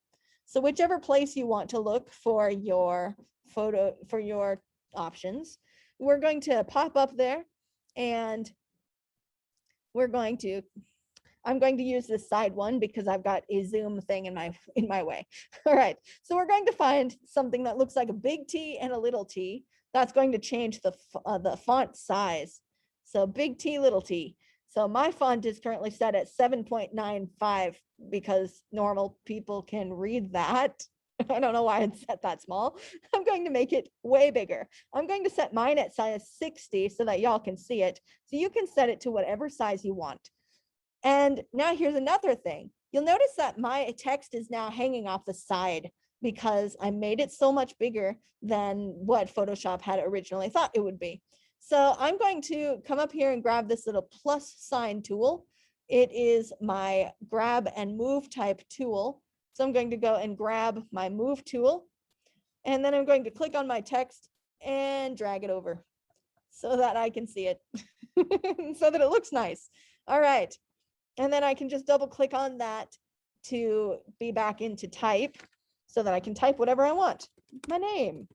So whichever place you want to look for your photo, for your options, we're going to pop up there, and I'm going to use this side one because I've got a zoom thing in my way. All right, so we're going to find something that looks like a big T and a little t. That's going to change the font size. So big T, little t. So my font is currently set at 7.95 because normal people can read that. I don't know why it's set that small. I'm going to make it way bigger. I'm going to set mine at size 60 so that y'all can see it. So you can set it to whatever size you want. And now here's another thing. You'll notice that my text is now hanging off the side because I made it so much bigger than what Photoshop had originally thought it would be. So I'm going to come up here and grab this little plus sign tool. It is my grab and move type tool. So I'm going to go and grab my move tool, and then I'm going to click on my text and drag it over so that I can see it, so that it looks nice. All right. And then I can just double click on that to be back into type so that I can type whatever I want, my name.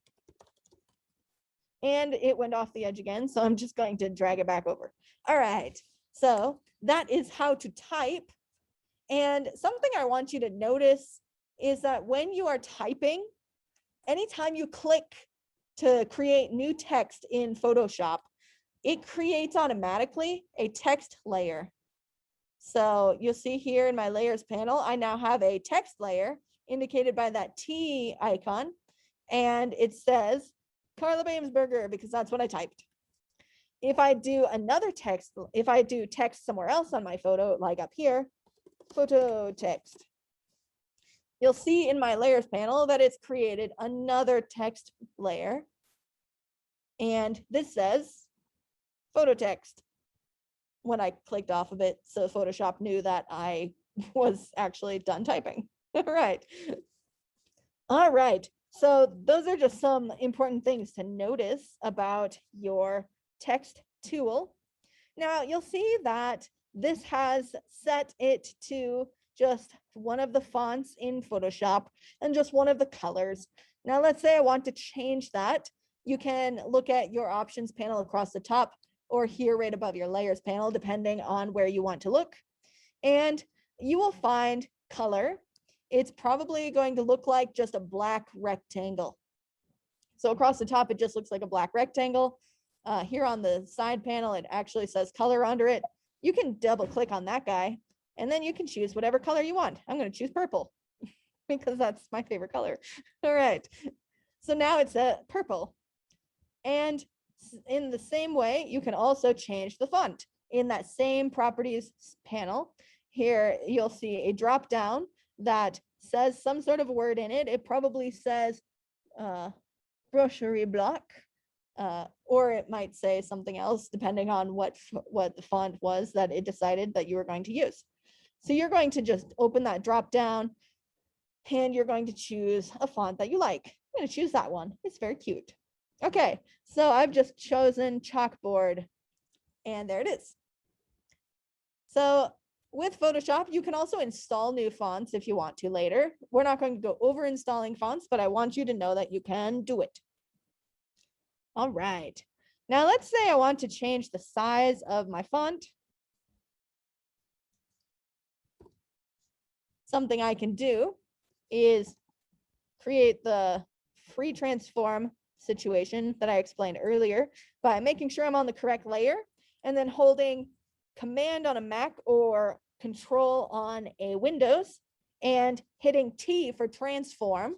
And it went off the edge again, so I'm just going to drag it back over. All right, so that is how to type. And something I want you to notice is that when you are typing, anytime you click to create new text in Photoshop, it creates automatically a text layer. So you'll see here in my layers panel, I now have a text layer indicated by that T icon, and it says Carla Bamesberger because that's what I typed. If I do another text, if I do text somewhere else on my photo, like up here, photo text, you'll see in my layers panel that it's created another text layer. And this says photo text when I clicked off of it. So Photoshop knew that I was actually done typing. All right. All right. So those are just some important things to notice about your text tool. Now you'll see that this has set it to just one of the fonts in Photoshop and just one of the colors. Now let's say I want to change that. You can look at your options panel across the top or here right above your layers panel, depending on where you want to look. And you will find color. It's probably going to look like just a black rectangle. So across the top, it just looks like a black rectangle. Here on the side panel, it actually says color under it. You can double click on that guy, and then you can choose whatever color you want. I'm going to choose purple because that's my favorite color. All right. So now it's a purple. And in the same way, you can also change the font. In that same properties panel, here you'll see a drop down that says some sort of word in it. It probably says brochure block, or it might say something else depending on what the font was that it decided that you were going to use. So you're going to just open that drop down and you're going to choose a font that you like. I'm going to choose that one. It's very cute. Okay, so I've just chosen chalkboard and there it is. So with Photoshop, you can also install new fonts if you want to later. We're not going to go over installing fonts, but I want you to know that you can do it. All right. Now let's say I want to change the size of my font. Something I can do is create the free transform situation that I explained earlier by making sure I'm on the correct layer and then holding Command on a Mac or Control on a Windows and hitting T for transform.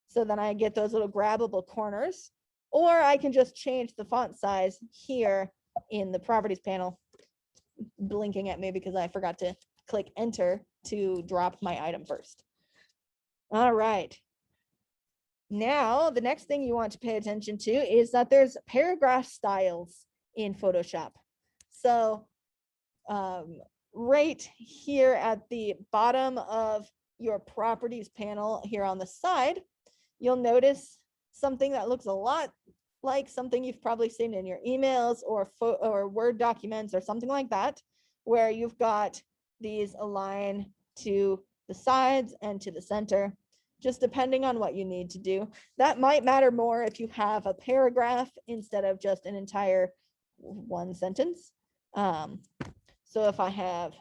So then I get those little grabbable corners, or I can just change the font size here in the properties panel. Blinking at me because I forgot to click enter to drop my item first. All right. Now, the next thing you want to pay attention to is that there's paragraph styles in Photoshop. So right here at the bottom of your properties panel here on the side, you'll notice something that looks a lot like something you've probably seen in your emails or Word documents or something like that, where you've got these align to the sides and to the center, just depending on what you need to do. That might matter more if you have a paragraph instead of just an entire one sentence. So if I have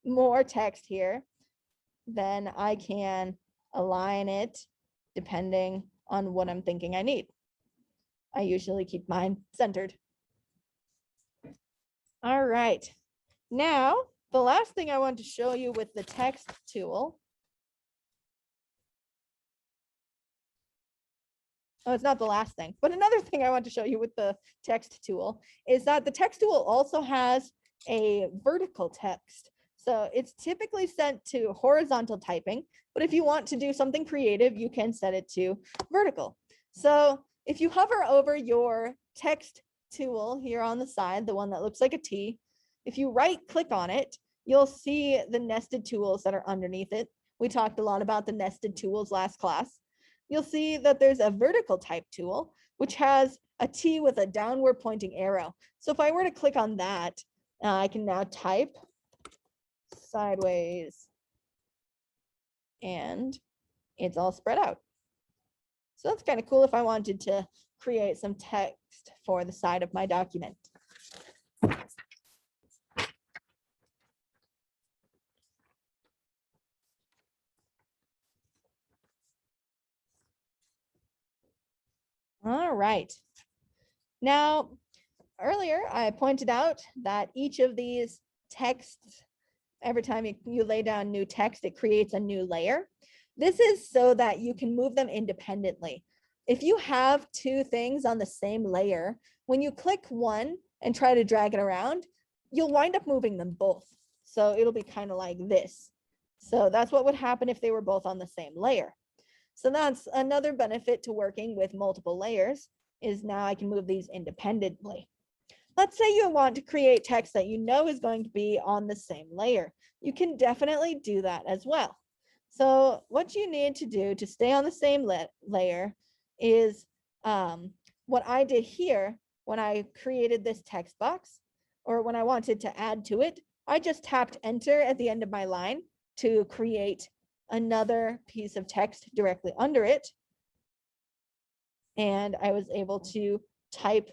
more text here, then I can align it depending on what I'm thinking I need. I usually keep mine centered. All right. Now, the last thing I want to show you with the text tool. Oh, it's not the last thing, but another thing I want to show you with the text tool is that the text tool also has a vertical text. So it's typically set to horizontal typing, but if you want to do something creative, you can set it to vertical. So if you hover over your text tool here on the side, the one that looks like a T, if you right click on it, you'll see the nested tools that are underneath it. We talked a lot about the nested tools last class. You'll see that there's a vertical type tool, which has a T with a downward pointing arrow. So if I were to click on that, I can now type sideways and it's all spread out. So that's kind of cool if I wanted to create some text for the side of my document. All right. Now, earlier I pointed out that each of these texts, every time you lay down new text, it creates a new layer. This is so that you can move them independently. If you have two things on the same layer, when you click one and try to drag it around, you'll wind up moving them both. So it'll be kind of like this. So that's what would happen if they were both on the same layer. So that's another benefit to working with multiple layers, is now I can move these independently. Let's say you want to create text that you know is going to be on the same layer. You can definitely do that as well. So what you need to do to stay on the same layer is what I did here when I created this text box, or when I wanted to add to it, I just tapped enter at the end of my line to create another piece of text directly under it. And I was able to type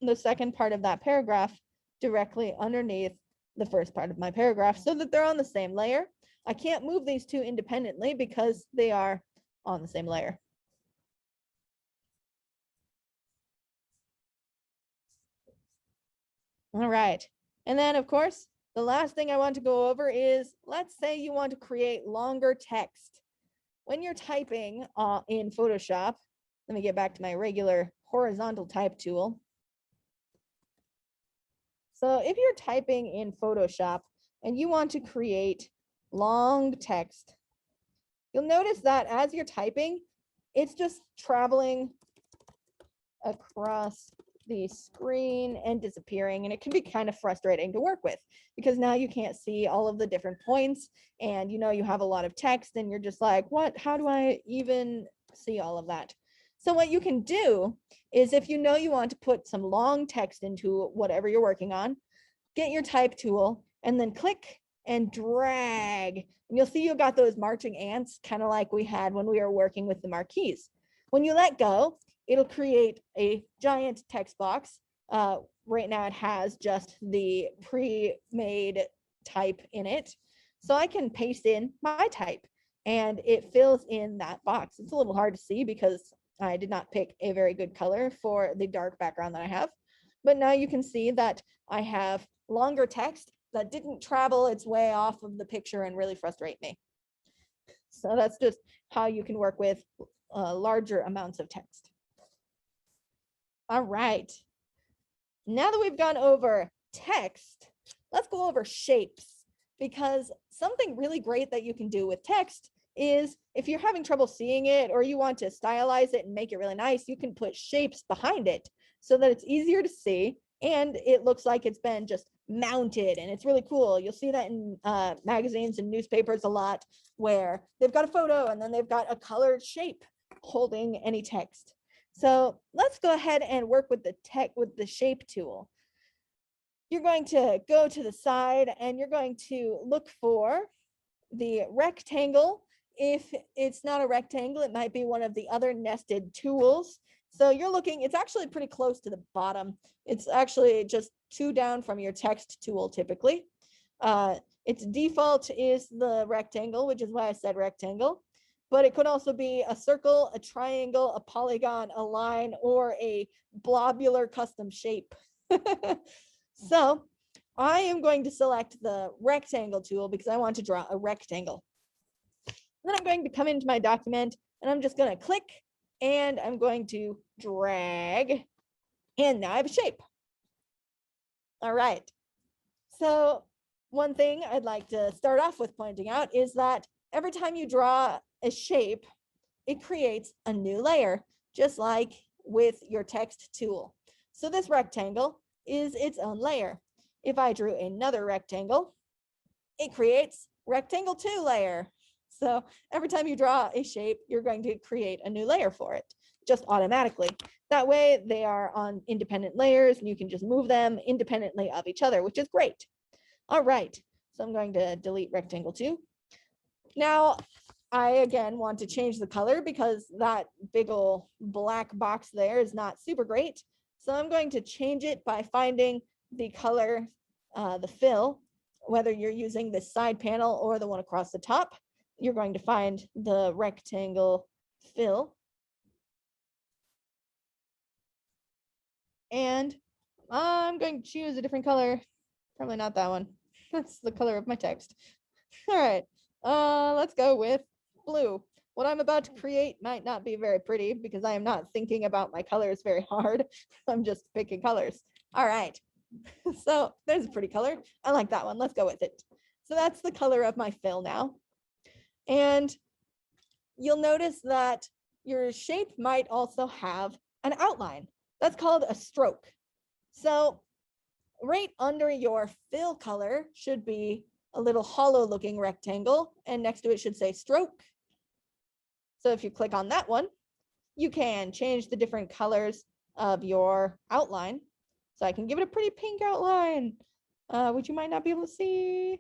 the second part of that paragraph directly underneath the first part of my paragraph so that they're on the same layer. I can't move these two independently because they are on the same layer. All right. And then, of course, the last thing I want to go over is, let's say you want to create longer text. When you're typing in Photoshop, let me get back to my regular horizontal type tool. So if you're typing in Photoshop and you want to create long text, you'll notice that as you're typing, it's just traveling across the screen and disappearing. And it can be kind of frustrating to work with because now you can't see all of the different points, and you know you have a lot of text and you're just like, what? How do I even see all of that? So what you can do is, if you know you want to put some long text into whatever you're working on, get your type tool and then click and drag. And you'll see you got those marching ants, kind of like we had when we were working with the marquees. When you let go, it'll create a giant text box. Right now it has just the pre-made type in it. So I can paste in my type and it fills in that box. It's a little hard to see because I did not pick a very good color for the dark background that I have. But now you can see that I have longer text that didn't travel its way off of the picture and really frustrate me. So that's just how you can work with larger amounts of text. All right. Now that we've gone over text, let's go over shapes, because something really great that you can do with text is, if you're having trouble seeing it or you want to stylize it and make it really nice, you can put shapes behind it so that it's easier to see and it looks like it's been just mounted, and it's really cool. You'll see that in magazines and newspapers a lot, where they've got a photo and then they've got a colored shape holding any text. So let's go ahead and work with the shape tool. You're going to go to the side and you're going to look for the rectangle. If it's not a rectangle, it might be one of the other nested tools. So you're looking, it's actually pretty close to the bottom. It's actually just 2 down from your text tool typically. Its default is the rectangle, which is why I said rectangle. But it could also be a circle, a triangle, a polygon, a line, or a blobular custom shape. So I am going to select the rectangle tool because I want to draw a rectangle. Then I'm going to come into my document and I'm just going to click and I'm going to drag, and now I have a shape. All right. So one thing I'd like to start off with pointing out is that every time you draw a shape, it creates a new layer, just like with your text tool. So this rectangle is its own layer. If I drew another rectangle, it creates rectangle 2 layer. So every time you draw a shape, you're going to create a new layer for it, just automatically. That way they are on independent layers and you can just move them independently of each other, which is great. All right, so I'm going to delete rectangle 2. Now, I again want to change the color because that big old black box there is not super great. So I'm going to change it by finding the color, the fill, whether you're using the side panel or the one across the top. You're going to find the rectangle fill. and I'm going to choose a different color. Probably not that one. That's the color of my text. All right, let's go with blue. What I'm about to create might not be very pretty because I am not thinking about my colors very hard. I'm just picking colors. All right, so there's a pretty color. I like that one. Let's go with it. So that's the color of my fill now. And you'll notice that your shape might also have an outline. That's called a stroke. So right under your fill color should be a little hollow looking rectangle, and next to it should say stroke. So if you click on that one, you can change the different colors of your outline. So I can give it a pretty pink outline, which you might not be able to see.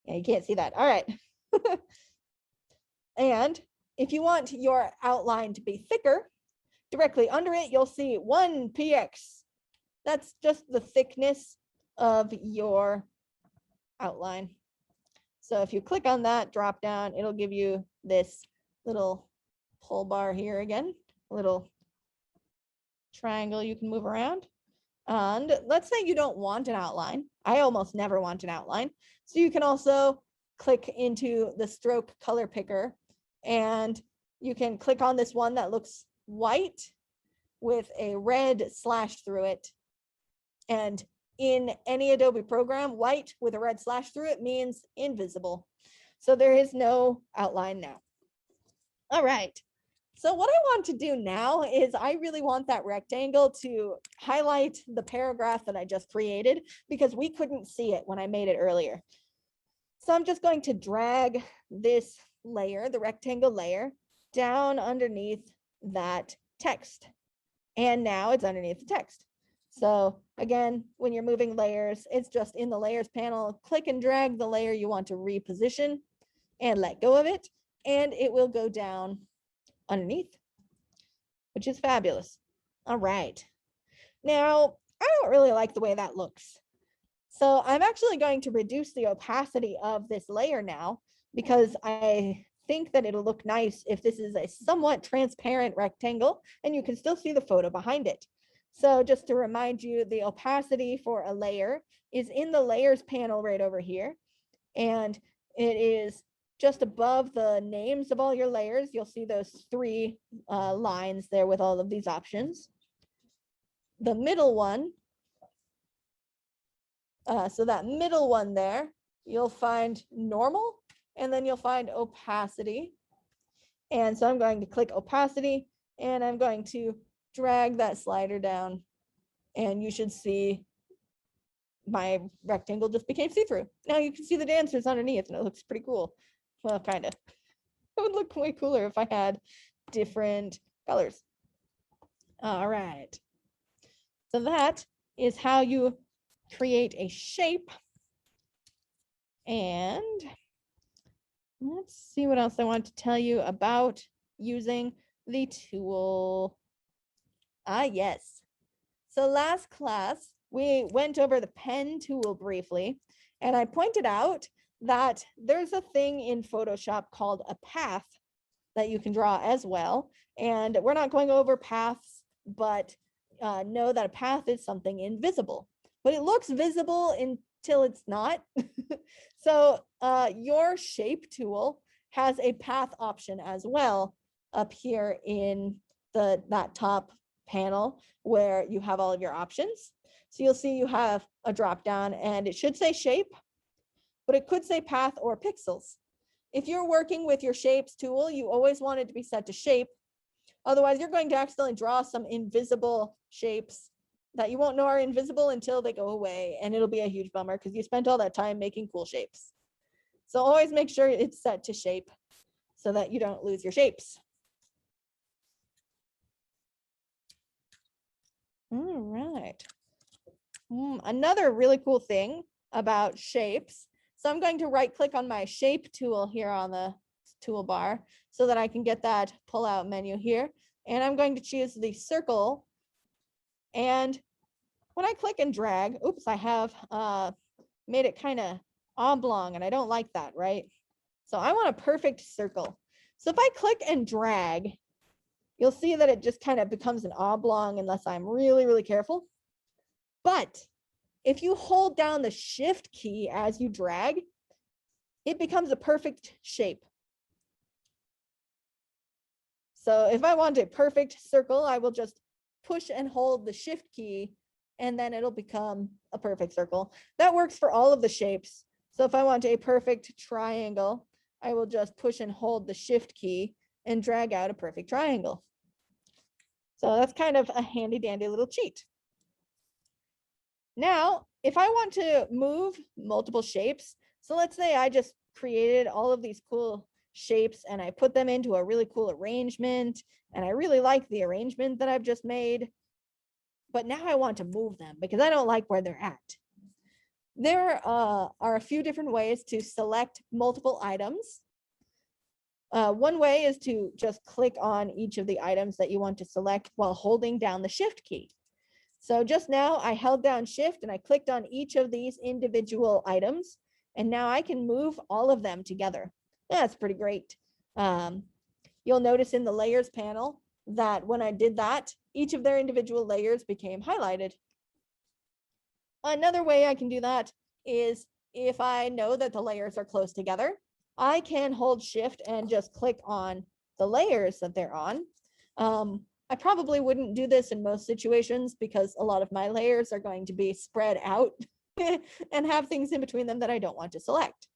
Yeah, you can't see that. All right. And if you want your outline to be thicker, directly under it, you'll see 1px. That's just the thickness of your outline. So if you click on that drop down, it'll give you this little pull bar here again, a little triangle you can move around. And let's say you don't want an outline. I almost never want an outline. So you can also click into the stroke color picker, and you can click on this one that looks white with a red slash through it. And in any Adobe program, white with a red slash through it means invisible. So there is no outline now. All right. So what I want to do now is I really want that rectangle to highlight the paragraph that I just created because we couldn't see it when I made it earlier. So I'm just going to drag this layer, the rectangle layer, down underneath that text. And now it's underneath the text. So again, when you're moving layers, it's just in the layers panel, click and drag the layer you want to reposition and let go of it, and it will go down underneath, which is fabulous. All right. Now, I don't really like the way that looks. So I'm actually going to reduce the opacity of this layer now because I think that it'll look nice if this is a somewhat transparent rectangle and you can still see the photo behind it. So just to remind you, the opacity for a layer is in the layers panel right over here. And it is just above the names of all your layers. You'll see those three lines there with all of these options. The middle one, so that middle one there, you'll find normal, and then you'll find opacity. And so I'm going to click opacity, and I'm going to drag that slider down, and you should see my rectangle just became see-through. Now you can see the dancers underneath, and it looks pretty cool. Well, kind of. It would look way cooler if I had different colors. All right. So that is how you create a shape. And let's see what else I want to tell you about using the tool. Yes. So last class, we went over the pen tool briefly, and I pointed out that there's a thing in Photoshop called a path that you can draw as well. And we're not going over paths, but know that a path is something invisible, but it looks visible until it's not. So your shape tool has a path option as well up here in that top panel where you have all of your options. So you'll see you have a drop down and it should say shape, but it could say path or pixels. If you're working with your shapes tool, you always want it to be set to shape. Otherwise, you're going to accidentally draw some invisible shapes that you won't know are invisible until they go away. And it'll be a huge bummer because you spent all that time making cool shapes. So always make sure it's set to shape so that you don't lose your shapes. All right. Another really cool thing about shapes. So I'm going to right click on my shape tool here on the toolbar so that I can get that pull out menu here. And I'm going to choose the circle. And when I click and drag, oops, I have made it kind of oblong and I don't like that, right? So I want a perfect circle. So if I click and drag, you'll see that it just kind of becomes an oblong unless I'm really, really careful. But if you hold down the shift key as you drag, it becomes a perfect shape. So if I want a perfect circle, I will just push and hold the shift key, and then it'll become a perfect circle. That works for all of the shapes. So if I want a perfect triangle, I will just push and hold the shift key and drag out a perfect triangle. So that's kind of a handy dandy little cheat. Now, if I want to move multiple shapes, so let's say I just created all of these cool shapes and I put them into a really cool arrangement, and I really like the arrangement that I've just made, but now I want to move them because I don't like where they're at. There are a few different ways to select multiple items. One way is to just click on each of the items that you want to select while holding down the shift key. So just now I held down shift and I clicked on each of these individual items, and now I can move all of them together. That's pretty great. You'll notice in the layers panel that when I did that, each of their individual layers became highlighted. Another way I can do that is if I know that the layers are close together, I can hold shift and just click on the layers that they're on. I probably wouldn't do this in most situations because a lot of my layers are going to be spread out and have things in between them that I don't want to select.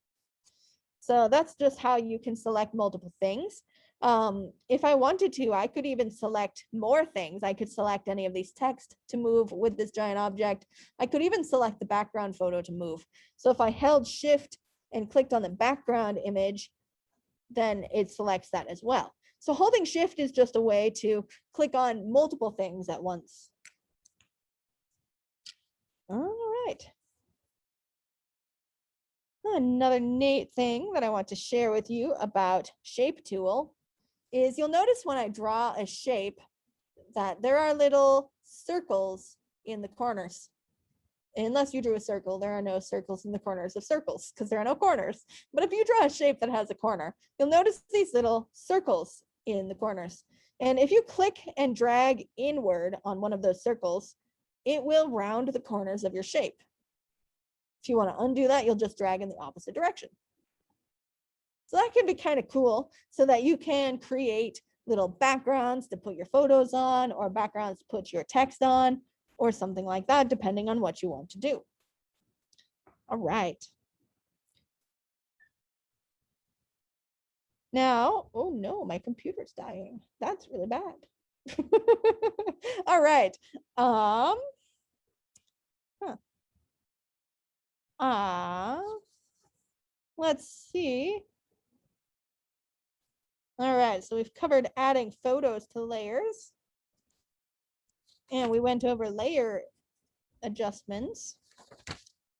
So that's just how you can select multiple things. If I wanted to, I could even select more things. I could select any of these text to move with this giant object. I could even select the background photo to move. So if I held shift and clicked on the background image, then it selects that as well. So holding shift is just a way to click on multiple things at once. All right. Another neat thing that I want to share with you about Shape Tool is you'll notice when I draw a shape that there are little circles in the corners. Unless you drew a circle, there are no circles in the corners of circles because there are no corners. But if you draw a shape that has a corner, you'll notice these little circles in the corners. And if you click and drag inward on one of those circles, it will round the corners of your shape. If you want to undo that, you'll just drag in the opposite direction. So that can be kind of cool so that you can create little backgrounds to put your photos on, or backgrounds to put your text on, or something like that, depending on what you want to do. All right. Now, oh no, my computer's dying. That's really bad. All right. Let's see. All right, so we've covered adding photos to layers, and we went over layer adjustments.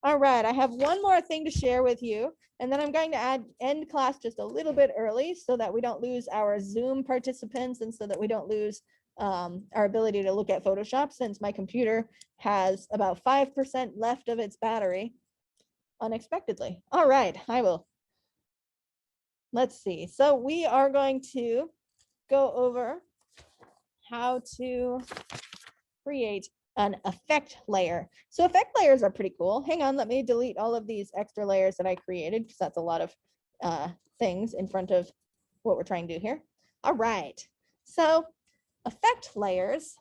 All right, I have one more thing to share with you, and then I'm going to end class just a little bit early so that we don't lose our Zoom participants and so that we don't lose our ability to look at Photoshop, since my computer has about 5% left of its battery unexpectedly. All right, I will. Let's see. So we are going to go over how to create an effect layer. So effect layers are pretty cool. Hang on, let me delete all of these extra layers that I created because that's a lot of things in front of what we're trying to do here. All right. So effect layers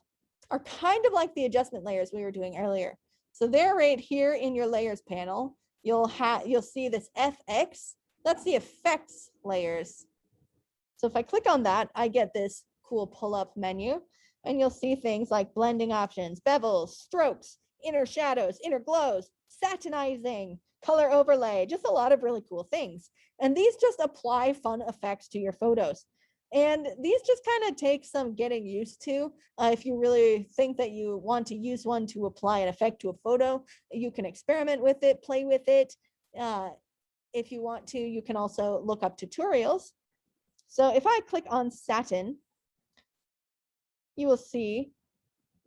are kind of like the adjustment layers we were doing earlier. So they're right here in your layers panel. You'll see this FX. That's the effects layers. So if I click on that, I get this cool pull-up menu, and you'll see things like blending options, bevels, strokes, inner shadows, inner glows, satinizing, color overlay, just a lot of really cool things. And these just apply fun effects to your photos. And these just kind of take some getting used to. If you really think that you want to use one to apply an effect to a photo, you can experiment with it, play with it. If you want to, you can also look up tutorials. So if I click on satin, you will see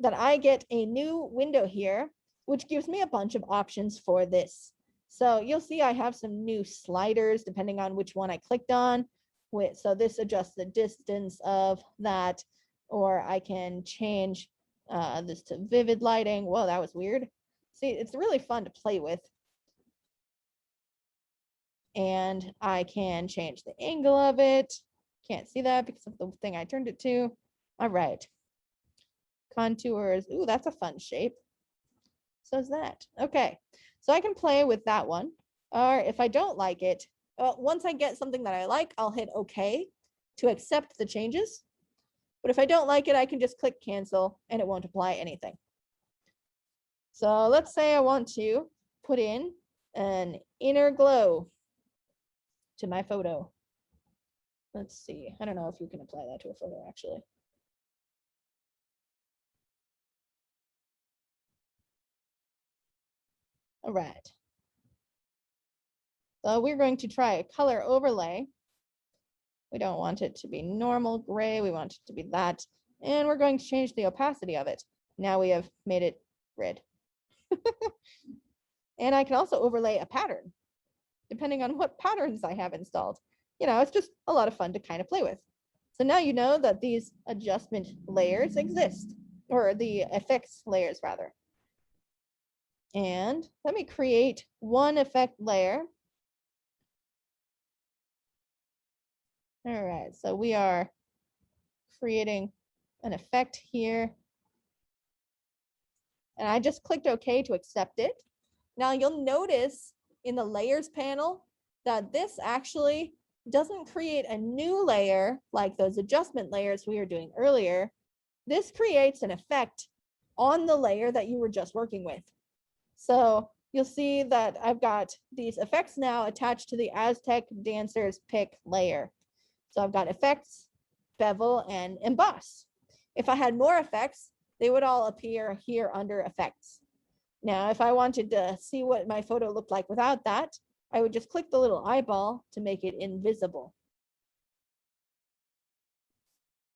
that I get a new window here, which gives me a bunch of options for this. So you'll see I have some new sliders depending on which one I clicked on. So this adjusts the distance of that, or I can change this to vivid lighting. Whoa, that was weird. See, it's really fun to play with. And I can change the angle of it. Can't see that because of the thing I turned it to. All right. Contours. Ooh, that's a fun shape. So is that. Okay. So I can play with that one. Or if I don't like it, once I get something that I like, I'll hit OK to accept the changes. But if I don't like it, I can just click cancel and it won't apply anything. So let's say I want to put in an inner glow to my photo. Let's see. I don't know if you can apply that to a photo actually. All right. So we're going to try a color overlay. We don't want it to be normal gray. We want it to be that. And we're going to change the opacity of it. Now we have made it red. And I can also overlay a pattern, depending on what patterns I have installed. You know, it's just a lot of fun to kind of play with. So now you know that these adjustment layers exist, or the effects layers rather. And let me create one effect layer. All right, so we are creating an effect here. And I just clicked OK to accept it. Now you'll notice in the layers panel that this actually doesn't create a new layer like those adjustment layers we were doing earlier. This creates an effect on the layer that you were just working with. So you'll see that I've got these effects now attached to the Aztec Dancers Pick layer. So I've got effects, bevel, and emboss. If I had more effects, they would all appear here under effects. Now, if I wanted to see what my photo looked like without that, I would just click the little eyeball to make it invisible.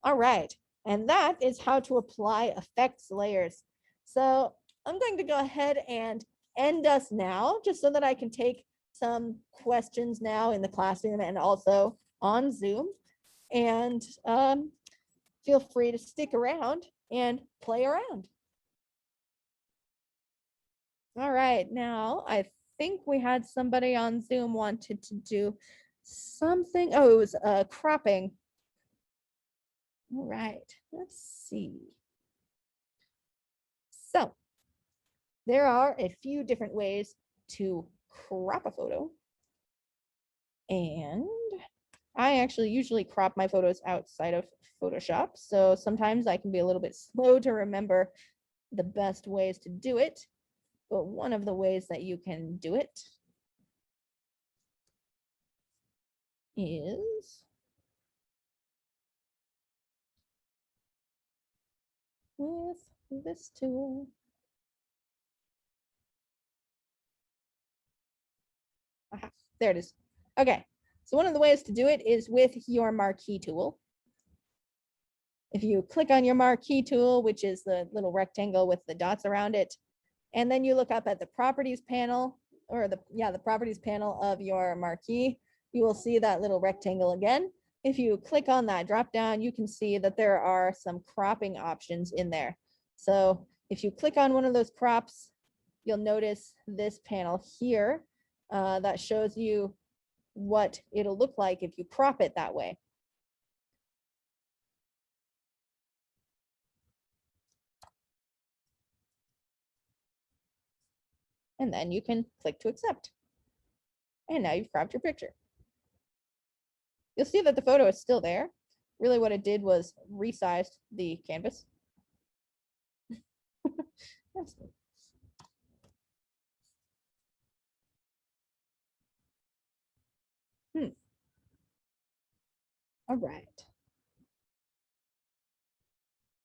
All right, and that is how to apply effects layers. So I'm going to go ahead and end us now, just so that I can take some questions now in the classroom and also on Zoom. And feel free to stick around and play around. All right, now I think we had somebody on Zoom wanted to do something. Oh, it was cropping. All right, let's see. So there are a few different ways to crop a photo. And I actually usually crop my photos outside of Photoshop. So sometimes I can be a little bit slow to remember the best ways to do it. But one of the ways that you can do it is with this tool. Aha, there it is. Okay, so one of the ways to do it is with your marquee tool. If you click on your marquee tool, which is the little rectangle with the dots around it, and then you look up at the properties panel, or the properties panel of your marquee, you will see that little rectangle again. If you click on that drop down, you can see that there are some cropping options in there. So if you click on one of those crops, you'll notice this panel here that shows you what it'll look like if you crop it that way. And then you can click to accept. And now you've cropped your picture. You'll see that the photo is still there. Really what it did was resized the canvas. All right.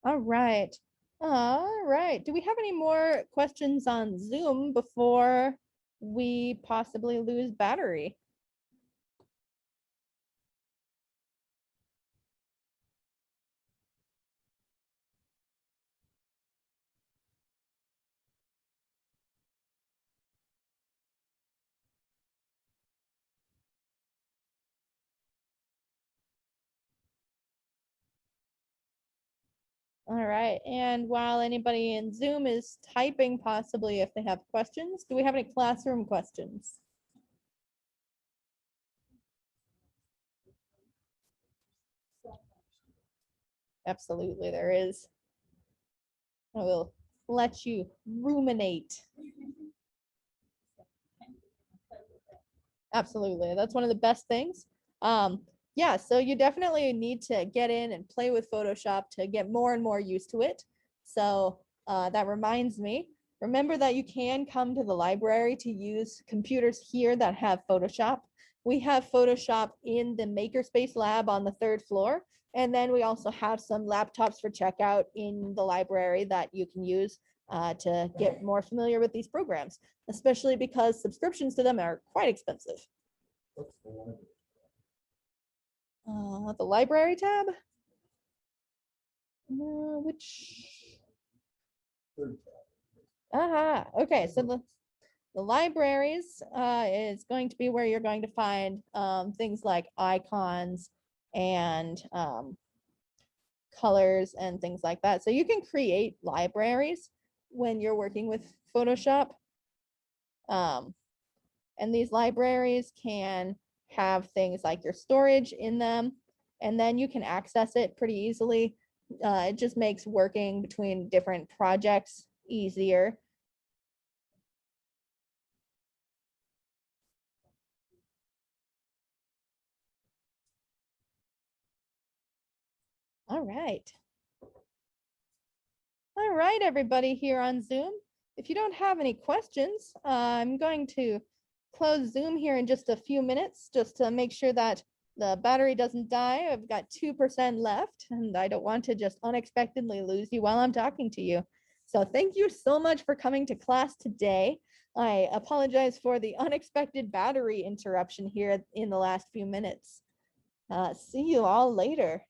All right. All right. Do we have any more questions on Zoom before we possibly lose battery? All right, and while anybody in Zoom is typing, possibly if they have questions, do we have any classroom questions? Absolutely, there is. I will let you ruminate. Absolutely, that's one of the best things. Yeah, so you definitely need to get in and play with Photoshop to get more and more used to it. So that reminds me, remember that you can come to the library to use computers here that have Photoshop. We have Photoshop in the Makerspace lab on the 3rd floor. And then we also have some laptops for checkout in the library that you can use to get more familiar with these programs, especially because subscriptions to them are quite expensive. What's the one? The library tab? Which? Third tab. Aha, okay, so the libraries is going to be where you're going to find things like icons and colors and things like that. So you can create libraries when you're working with Photoshop. And these libraries can have things like your storage in them, and then you can access it pretty easily. It just makes working between different projects easier. All right. All right, everybody here on Zoom. If you don't have any questions, I'm going to close Zoom here in just a few minutes, just to make sure that the battery doesn't die. I've got 2% left, and I don't want to just unexpectedly lose you while I'm talking to you. So thank you so much for coming to class today. I apologize for the unexpected battery interruption here in the last few minutes. See you all later.